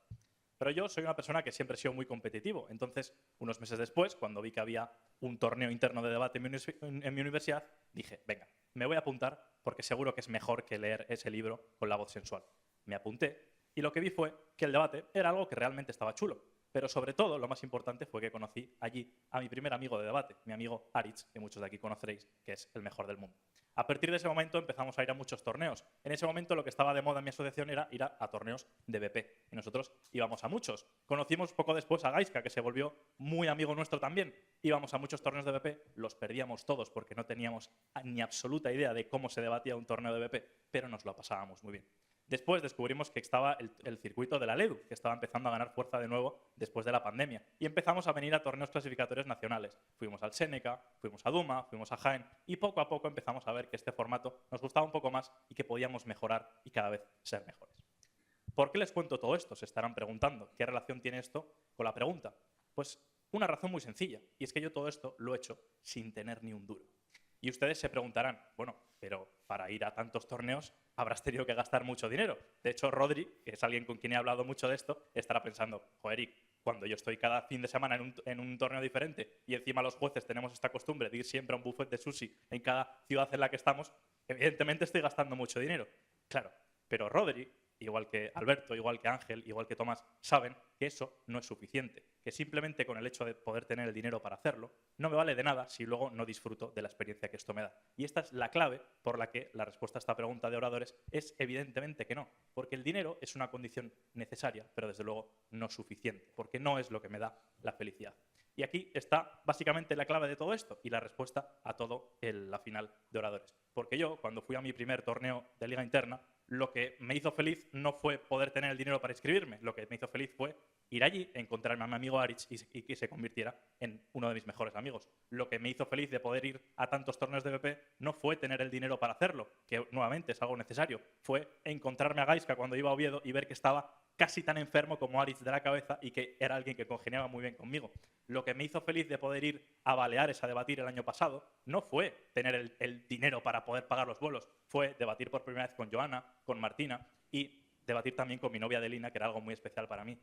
Pero yo soy una persona que siempre he sido muy competitivo. Entonces, unos meses después, cuando vi que había un torneo interno de debate en mi universidad, dije: venga, me voy a apuntar porque seguro que es mejor que leer ese libro con la voz sensual. Me apunté y lo que vi fue que el debate era algo que realmente estaba chulo. Pero sobre todo, lo más importante fue que conocí allí a mi primer amigo de debate, mi amigo Aritz, que muchos de aquí conoceréis, que es el mejor del mundo. A partir de ese momento empezamos a ir a muchos torneos. En ese momento lo que estaba de moda en mi asociación era ir a torneos de BP, y nosotros íbamos a muchos. Conocimos poco después a Gaiska, que se volvió muy amigo nuestro también. Íbamos a muchos torneos de BP, los perdíamos todos porque no teníamos ni absoluta idea de cómo se debatía un torneo de BP, pero nos lo pasábamos muy bien. Después descubrimos que estaba el circuito de la LEDU, que estaba empezando a ganar fuerza de nuevo después de la pandemia. Y empezamos a venir a torneos clasificatorios nacionales. Fuimos al Séneca, fuimos a Duma, fuimos a Jaén, y poco a poco empezamos a ver que este formato nos gustaba un poco más y que podíamos mejorar y cada vez ser mejores. ¿Por qué les cuento todo esto? Se estarán preguntando. ¿Qué relación tiene esto con la pregunta? Pues una razón muy sencilla, y es que yo todo esto lo he hecho sin tener ni un duro. Y ustedes se preguntarán: bueno, pero para ir a tantos torneos habrás tenido que gastar mucho dinero. De hecho, Rodri, que es alguien con quien he hablado mucho de esto, estará pensando: joder, Eric, cuando yo estoy cada fin de semana en un torneo diferente y encima los jueces tenemos esta costumbre de ir siempre a un buffet de sushi en cada ciudad en la que estamos, evidentemente estoy gastando mucho dinero. Claro, pero Rodri, igual que Alberto, igual que Ángel, igual que Tomás, saben que eso no es suficiente, que simplemente con el hecho de poder tener el dinero para hacerlo, no me vale de nada si luego no disfruto de la experiencia que esto me da. Y esta es la clave por la que la respuesta a esta pregunta de oradores es evidentemente que no, porque el dinero es una condición necesaria, pero desde luego no suficiente, porque no es lo que me da la felicidad. Y aquí está básicamente la clave de todo esto y la respuesta a todo la final de oradores. Porque yo, cuando fui a mi primer torneo de liga interna, lo que me hizo feliz no fue poder tener el dinero para inscribirme. Lo que me hizo feliz fue ir allí, encontrarme a mi amigo Aritz y que se convirtiera en uno de mis mejores amigos. Lo que me hizo feliz de poder ir a tantos torneos de BP no fue tener el dinero para hacerlo, que nuevamente es algo necesario. Fue encontrarme a Gaiska cuando iba a Oviedo y ver que estaba casi tan enfermo como Aritz de la cabeza y que era alguien que congeniaba muy bien conmigo. Lo que me hizo feliz de poder ir a Baleares a debatir el año pasado no fue tener el dinero para poder pagar los vuelos, fue debatir por primera vez con Joana, con Martina y debatir también con mi novia Adelina, que era algo muy especial para mí.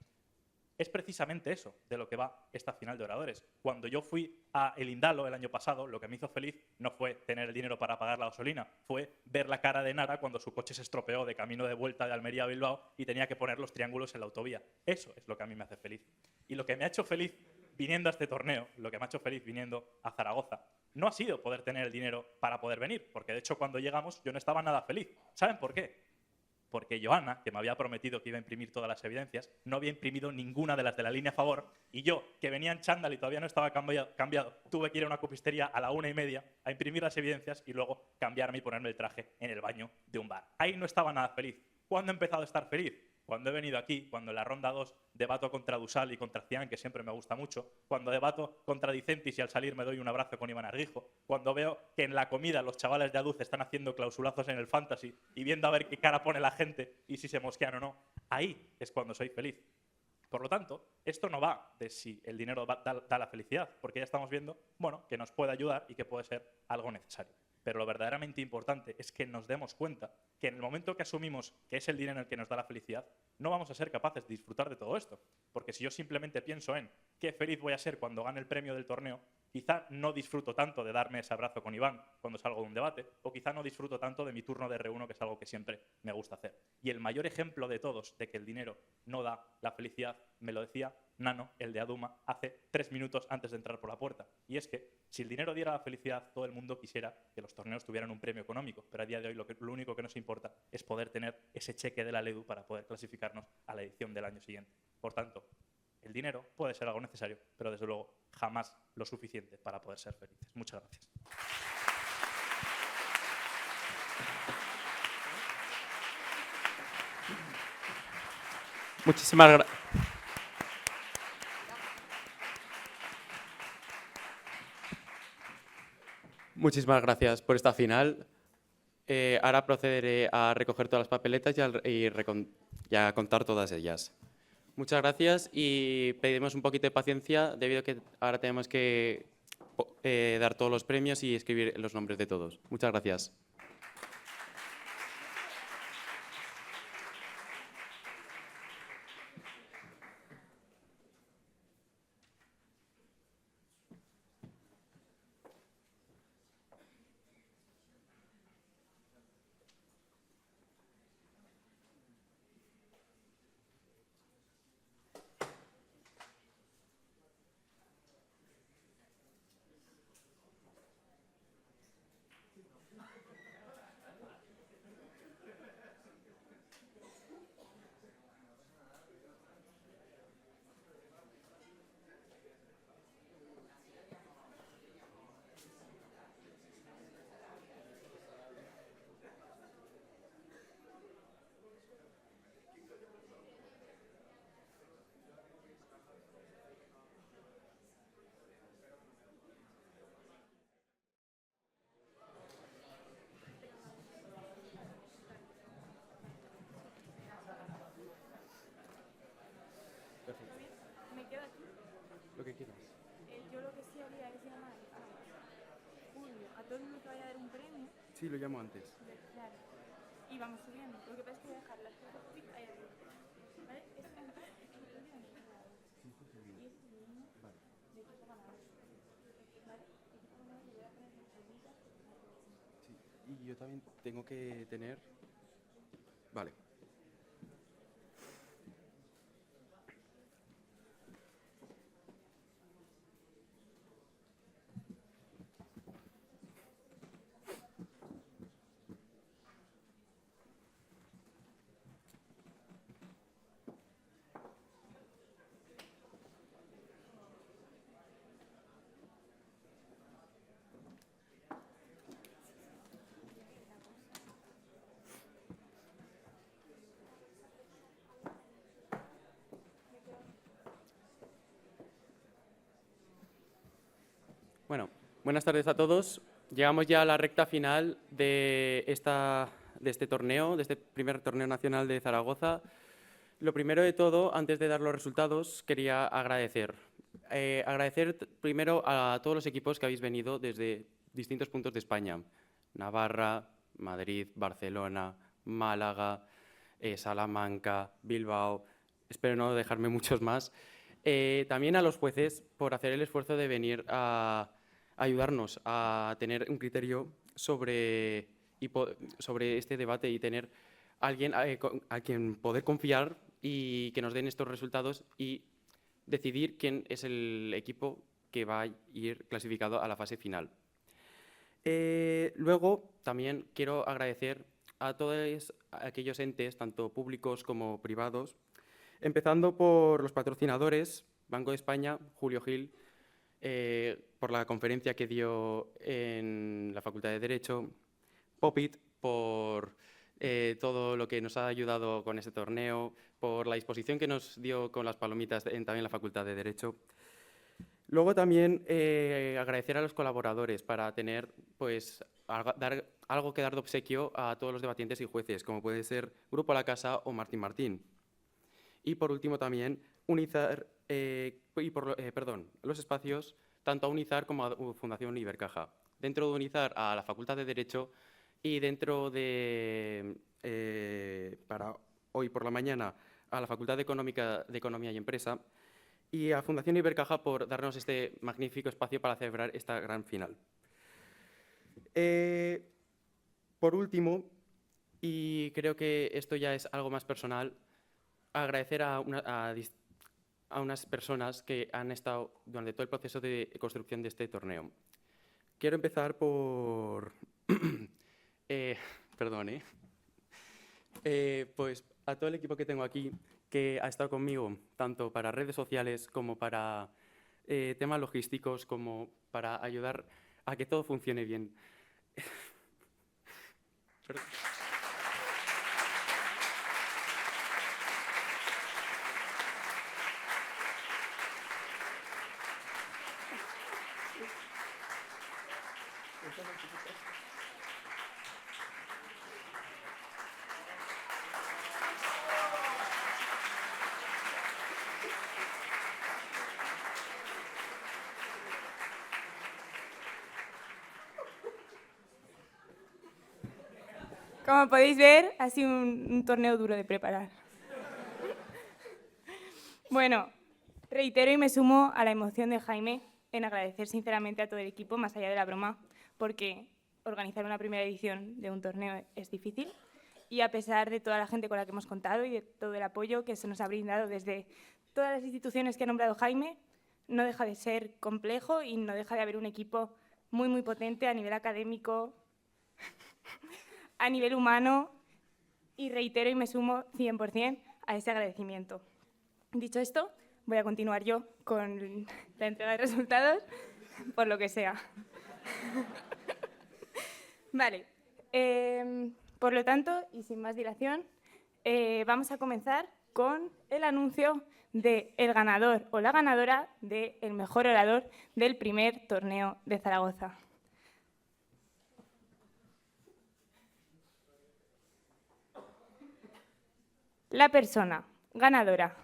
Es precisamente eso de lo que va esta final de oradores. Cuando yo fui a El Indalo el año pasado, lo que me hizo feliz no fue tener el dinero para pagar la gasolina, fue ver la cara de Nara cuando su coche se estropeó de camino de vuelta de Almería a Bilbao y tenía que poner los triángulos en la autovía. Eso es lo que a mí me hace feliz. Y lo que me ha hecho feliz viniendo a este torneo, lo que me ha hecho feliz viniendo a Zaragoza, no ha sido poder tener el dinero para poder venir, porque de hecho cuando llegamos yo no estaba nada feliz. ¿Saben por qué? Porque Joana, que me había prometido que iba a imprimir todas las evidencias, no había imprimido ninguna de las de la línea a favor, y yo, que venía en chándal y todavía no estaba cambiado, tuve que ir a una copistería a la 1:30 a imprimir las evidencias y luego cambiarme y ponerme el traje en el baño de un bar. Ahí no estaba nada feliz. ¿Cuándo he empezado a estar feliz? Cuando he venido aquí, cuando en la ronda 2 debato contra Dusal y contra Cian, que siempre me gusta mucho, cuando debato contra Dicentis y al salir me doy un abrazo con Iván Argijo, cuando veo que en la comida los chavales de Aduz están haciendo clausulazos en el fantasy y viendo a ver qué cara pone la gente y si se mosquean o no, ahí es cuando soy feliz. Por lo tanto, esto no va de si el dinero da la felicidad, porque ya estamos viendo, bueno, que nos puede ayudar y que puede ser algo necesario. Pero lo verdaderamente importante es que nos demos cuenta que en el momento que asumimos que es el dinero el que nos da la felicidad, no vamos a ser capaces de disfrutar de todo esto. Porque si yo simplemente pienso en qué feliz voy a ser cuando gane el premio del torneo, quizá no disfruto tanto de darme ese abrazo con Iván cuando salgo de un debate, o quizá no disfruto tanto de mi turno de R1, que es algo que siempre me gusta hacer. Y el mayor ejemplo de todos de que el dinero no da la felicidad, me lo decía Nano, el de Aduma, hace 3 minutos antes de entrar por la puerta. Y es que si el dinero diera la felicidad, todo el mundo quisiera que los torneos tuvieran un premio económico, pero a día de hoy lo único que nos importa es poder tener ese cheque de la LEDU para poder clasificarnos a la edición del año siguiente. Por tanto, el dinero puede ser algo necesario, pero desde luego jamás lo suficiente para poder ser felices. Muchas gracias. Muchísimas gracias. Muchísimas gracias por esta final. Ahora procederé a recoger todas las papeletas y a contar todas ellas. Muchas gracias y pedimos un poquito de paciencia debido a que ahora tenemos que dar todos los premios y escribir los nombres de todos. Muchas gracias. Lo que quieras. Yo lo que sí haría es llamar a Julio, a todo el mundo que vaya a dar un premio. Sí, lo llamo antes. Claro. Y vamos subiendo. Lo que pasa es que voy a dejar las cosas ahí arriba. ¿Vale? Y yo también tengo que tener... Vale. Bueno, buenas tardes a todos. Llegamos ya a la recta final de este torneo, de este primer torneo nacional de Zaragoza. Lo primero de todo, antes de dar los resultados, quería agradecer. Agradecer primero a todos los equipos que habéis venido desde distintos puntos de España. Navarra, Madrid, Barcelona, Málaga, Salamanca, Bilbao, espero no dejarme muchos más. También a los jueces por hacer el esfuerzo de venir a ayudarnos a tener un criterio sobre este debate y tener alguien a quien poder confiar y que nos den estos resultados y decidir quién es el equipo que va a ir clasificado a la fase final. Luego, también quiero agradecer a todos aquellos entes, tanto públicos como privados, empezando por los patrocinadores, Banco de España, Julio Gil, por la conferencia que dio en la Facultad de Derecho, Popit, por todo lo que nos ha ayudado con este torneo, por la disposición que nos dio con las palomitas también en la Facultad de Derecho. Luego también agradecer a los colaboradores para tener, pues, dar algo que dar de obsequio a todos los debatientes y jueces, como puede ser Grupo La Casa o Martín Martín. Y por último también unizar, los espacios tanto a Unizar como a Fundación Ibercaja. Dentro de Unizar a la Facultad de Derecho y dentro de, para hoy por la mañana, a la Facultad de Economía y Empresa, y a Fundación Ibercaja por darnos este magnífico espacio para celebrar esta gran final. Por último, y creo que esto ya es algo más personal, agradecer a unas personas que han estado durante todo el proceso de construcción de este torneo. Quiero empezar por... perdón, pues a todo el equipo que tengo aquí, que ha estado conmigo tanto para redes sociales como para temas logísticos, como para ayudar a que todo funcione bien. Perdón. Como podéis ver, ha sido un torneo duro de preparar. Bueno, reitero y me sumo a la emoción de Jaime en agradecer sinceramente a todo el equipo, más allá de la broma, porque organizar una primera edición de un torneo es difícil y a pesar de toda la gente con la que hemos contado y de todo el apoyo que se nos ha brindado desde todas las instituciones que ha nombrado Jaime, no deja de ser complejo y no deja de haber un equipo muy, muy potente a nivel académico, a nivel humano, y reitero y me sumo 100% a ese agradecimiento. Dicho esto, voy a continuar yo con la entrega de resultados, por lo que sea. Vale, por lo tanto, y sin más dilación, vamos a comenzar con el anuncio del ganador o la ganadora del mejor orador del primer torneo de Zaragoza. La persona ganadora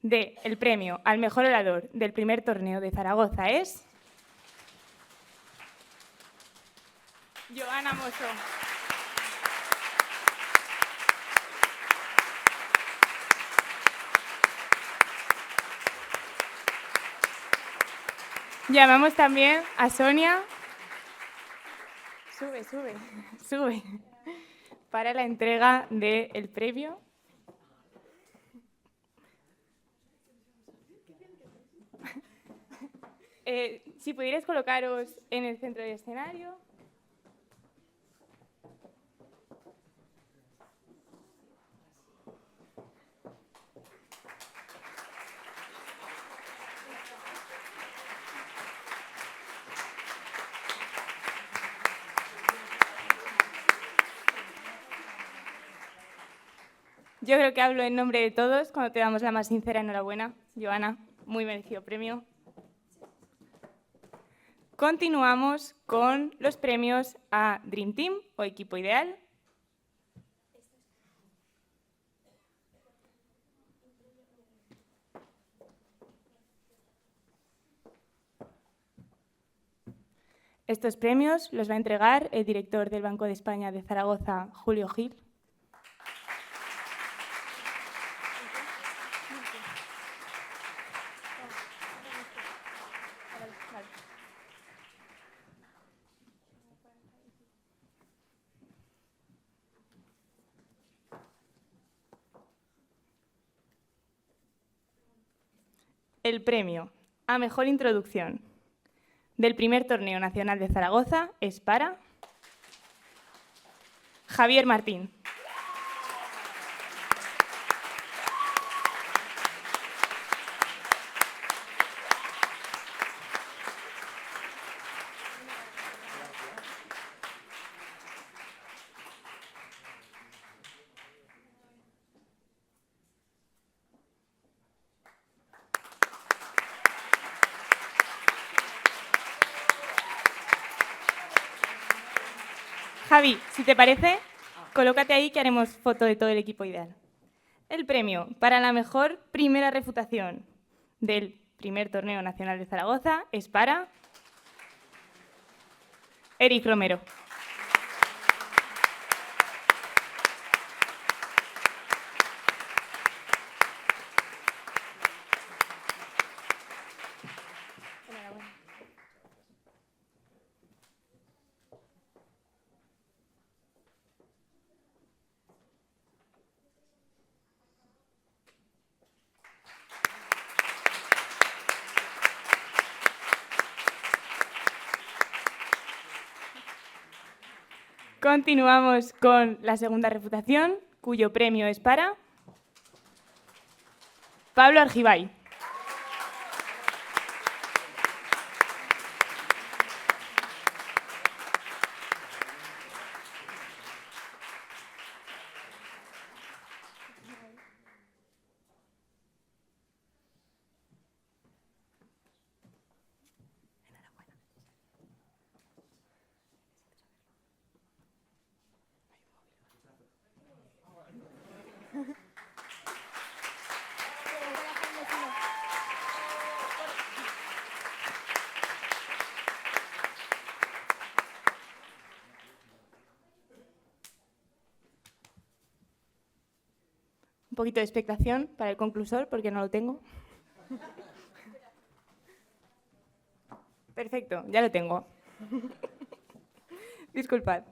del premio al mejor orador del primer torneo de Zaragoza es Joana Mosso. Llamamos también a Sonia. Sube. Para la entrega del premio. Si pudierais colocaros en el centro del escenario. Yo creo que hablo en nombre de todos cuando te damos la más sincera enhorabuena, Joana, muy merecido premio. Continuamos con los premios a Dream Team o Equipo Ideal. Estos premios los va a entregar el director del Banco de España de Zaragoza, Julio Gil. El premio a mejor introducción del primer torneo nacional de Zaragoza es para Javier Martín. Javi, si te parece, colócate ahí que haremos foto de todo el equipo ideal. El premio para la mejor primera refutación del primer torneo nacional de Zaragoza es para Eric Romero. Continuamos con la segunda refutación, cuyo premio es para Pablo Argibay. Un poquito de expectación para el conclusor, porque no lo tengo. Perfecto, ya lo tengo. Disculpad.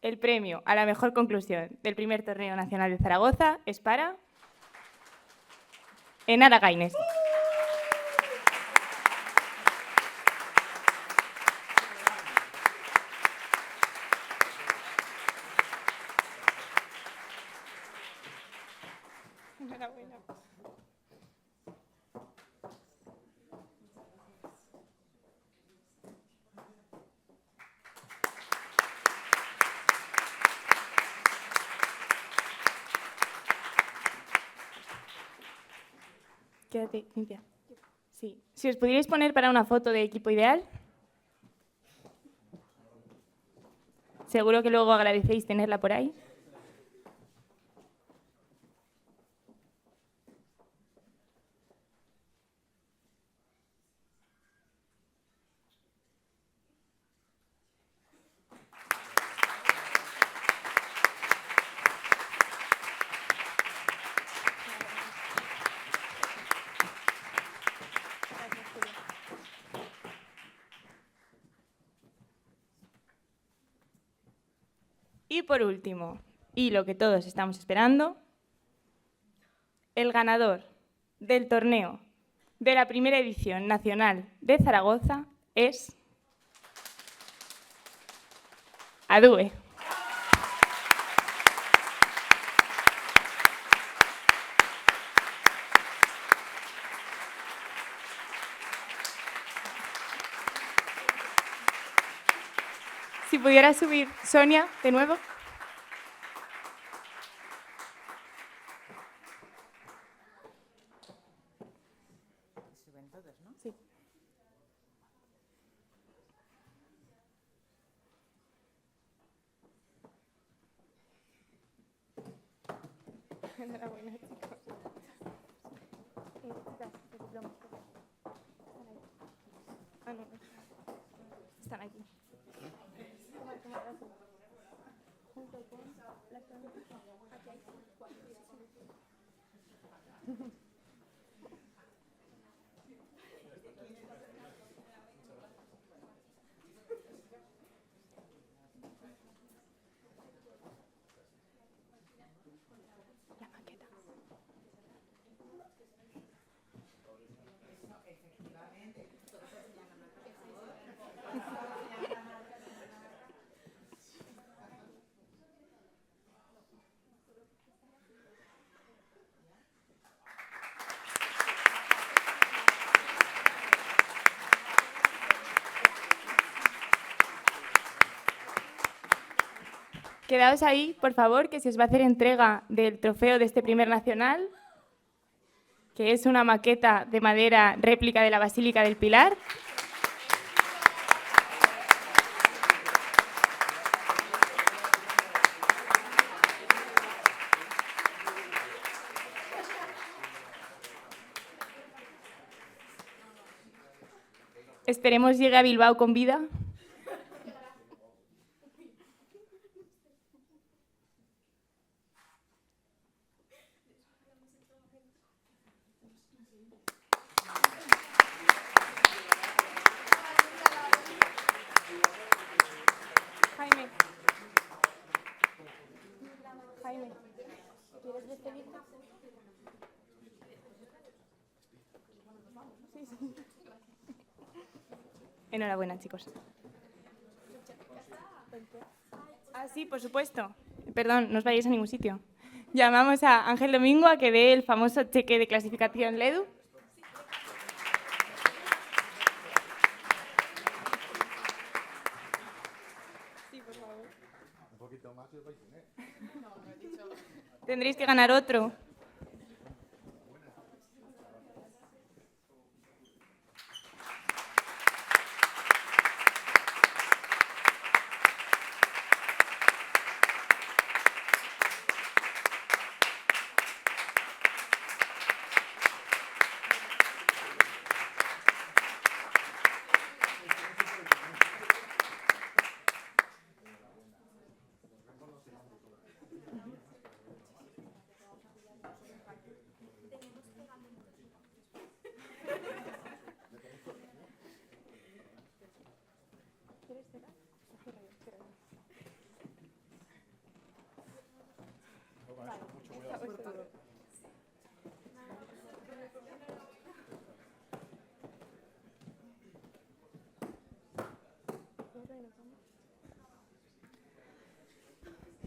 El premio a la mejor conclusión del primer torneo nacional de Zaragoza es para Enara Gaines. Enhorabuena. Quédate, Cintia. Sí. Si os pudierais poner para una foto de equipo ideal. Seguro que luego agradecéis tenerla por ahí. Y por último, y lo que todos estamos esperando, el ganador del torneo de la primera edición nacional de Zaragoza es Adue. Si pudiera subir Sonia de nuevo. Suben todos, ¿no? Sí. Enhorabuena, chicos. Ah, no. Están aquí. La maqueta. Quedaos ahí, por favor, que se os va a hacer entrega del trofeo de este primer nacional, que es una maqueta de madera réplica de la Basílica del Pilar. Esperemos llegue a Bilbao con vida. Jaime. Jaime, ¿quieres despedirte? Sí, sí. Enhorabuena, chicos. Ah, sí, por supuesto. Perdón, no os vayáis a ningún sitio. Llamamos a Ángel Domingo a que dé el famoso cheque de clasificación LEDU. Sí, por favor. Un poquito más y os vais sin él. Tendréis que ganar otro.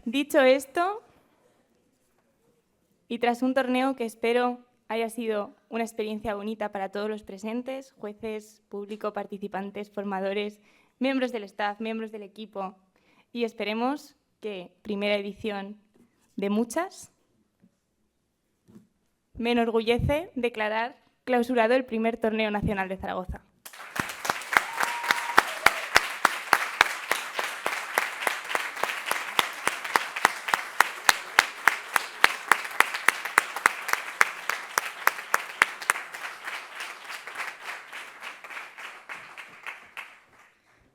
Dicho esto, y tras un torneo que espero haya sido una experiencia bonita para todos los presentes, jueces, público, participantes, formadores, miembros del staff, miembros del equipo, y esperemos que primera edición de muchas, me enorgullece declarar clausurado el primer torneo nacional de Zaragoza.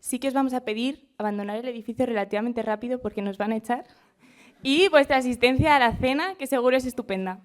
Sí que os vamos a pedir abandonar el edificio relativamente rápido porque nos van a echar, y vuestra asistencia a la cena, que seguro es estupenda.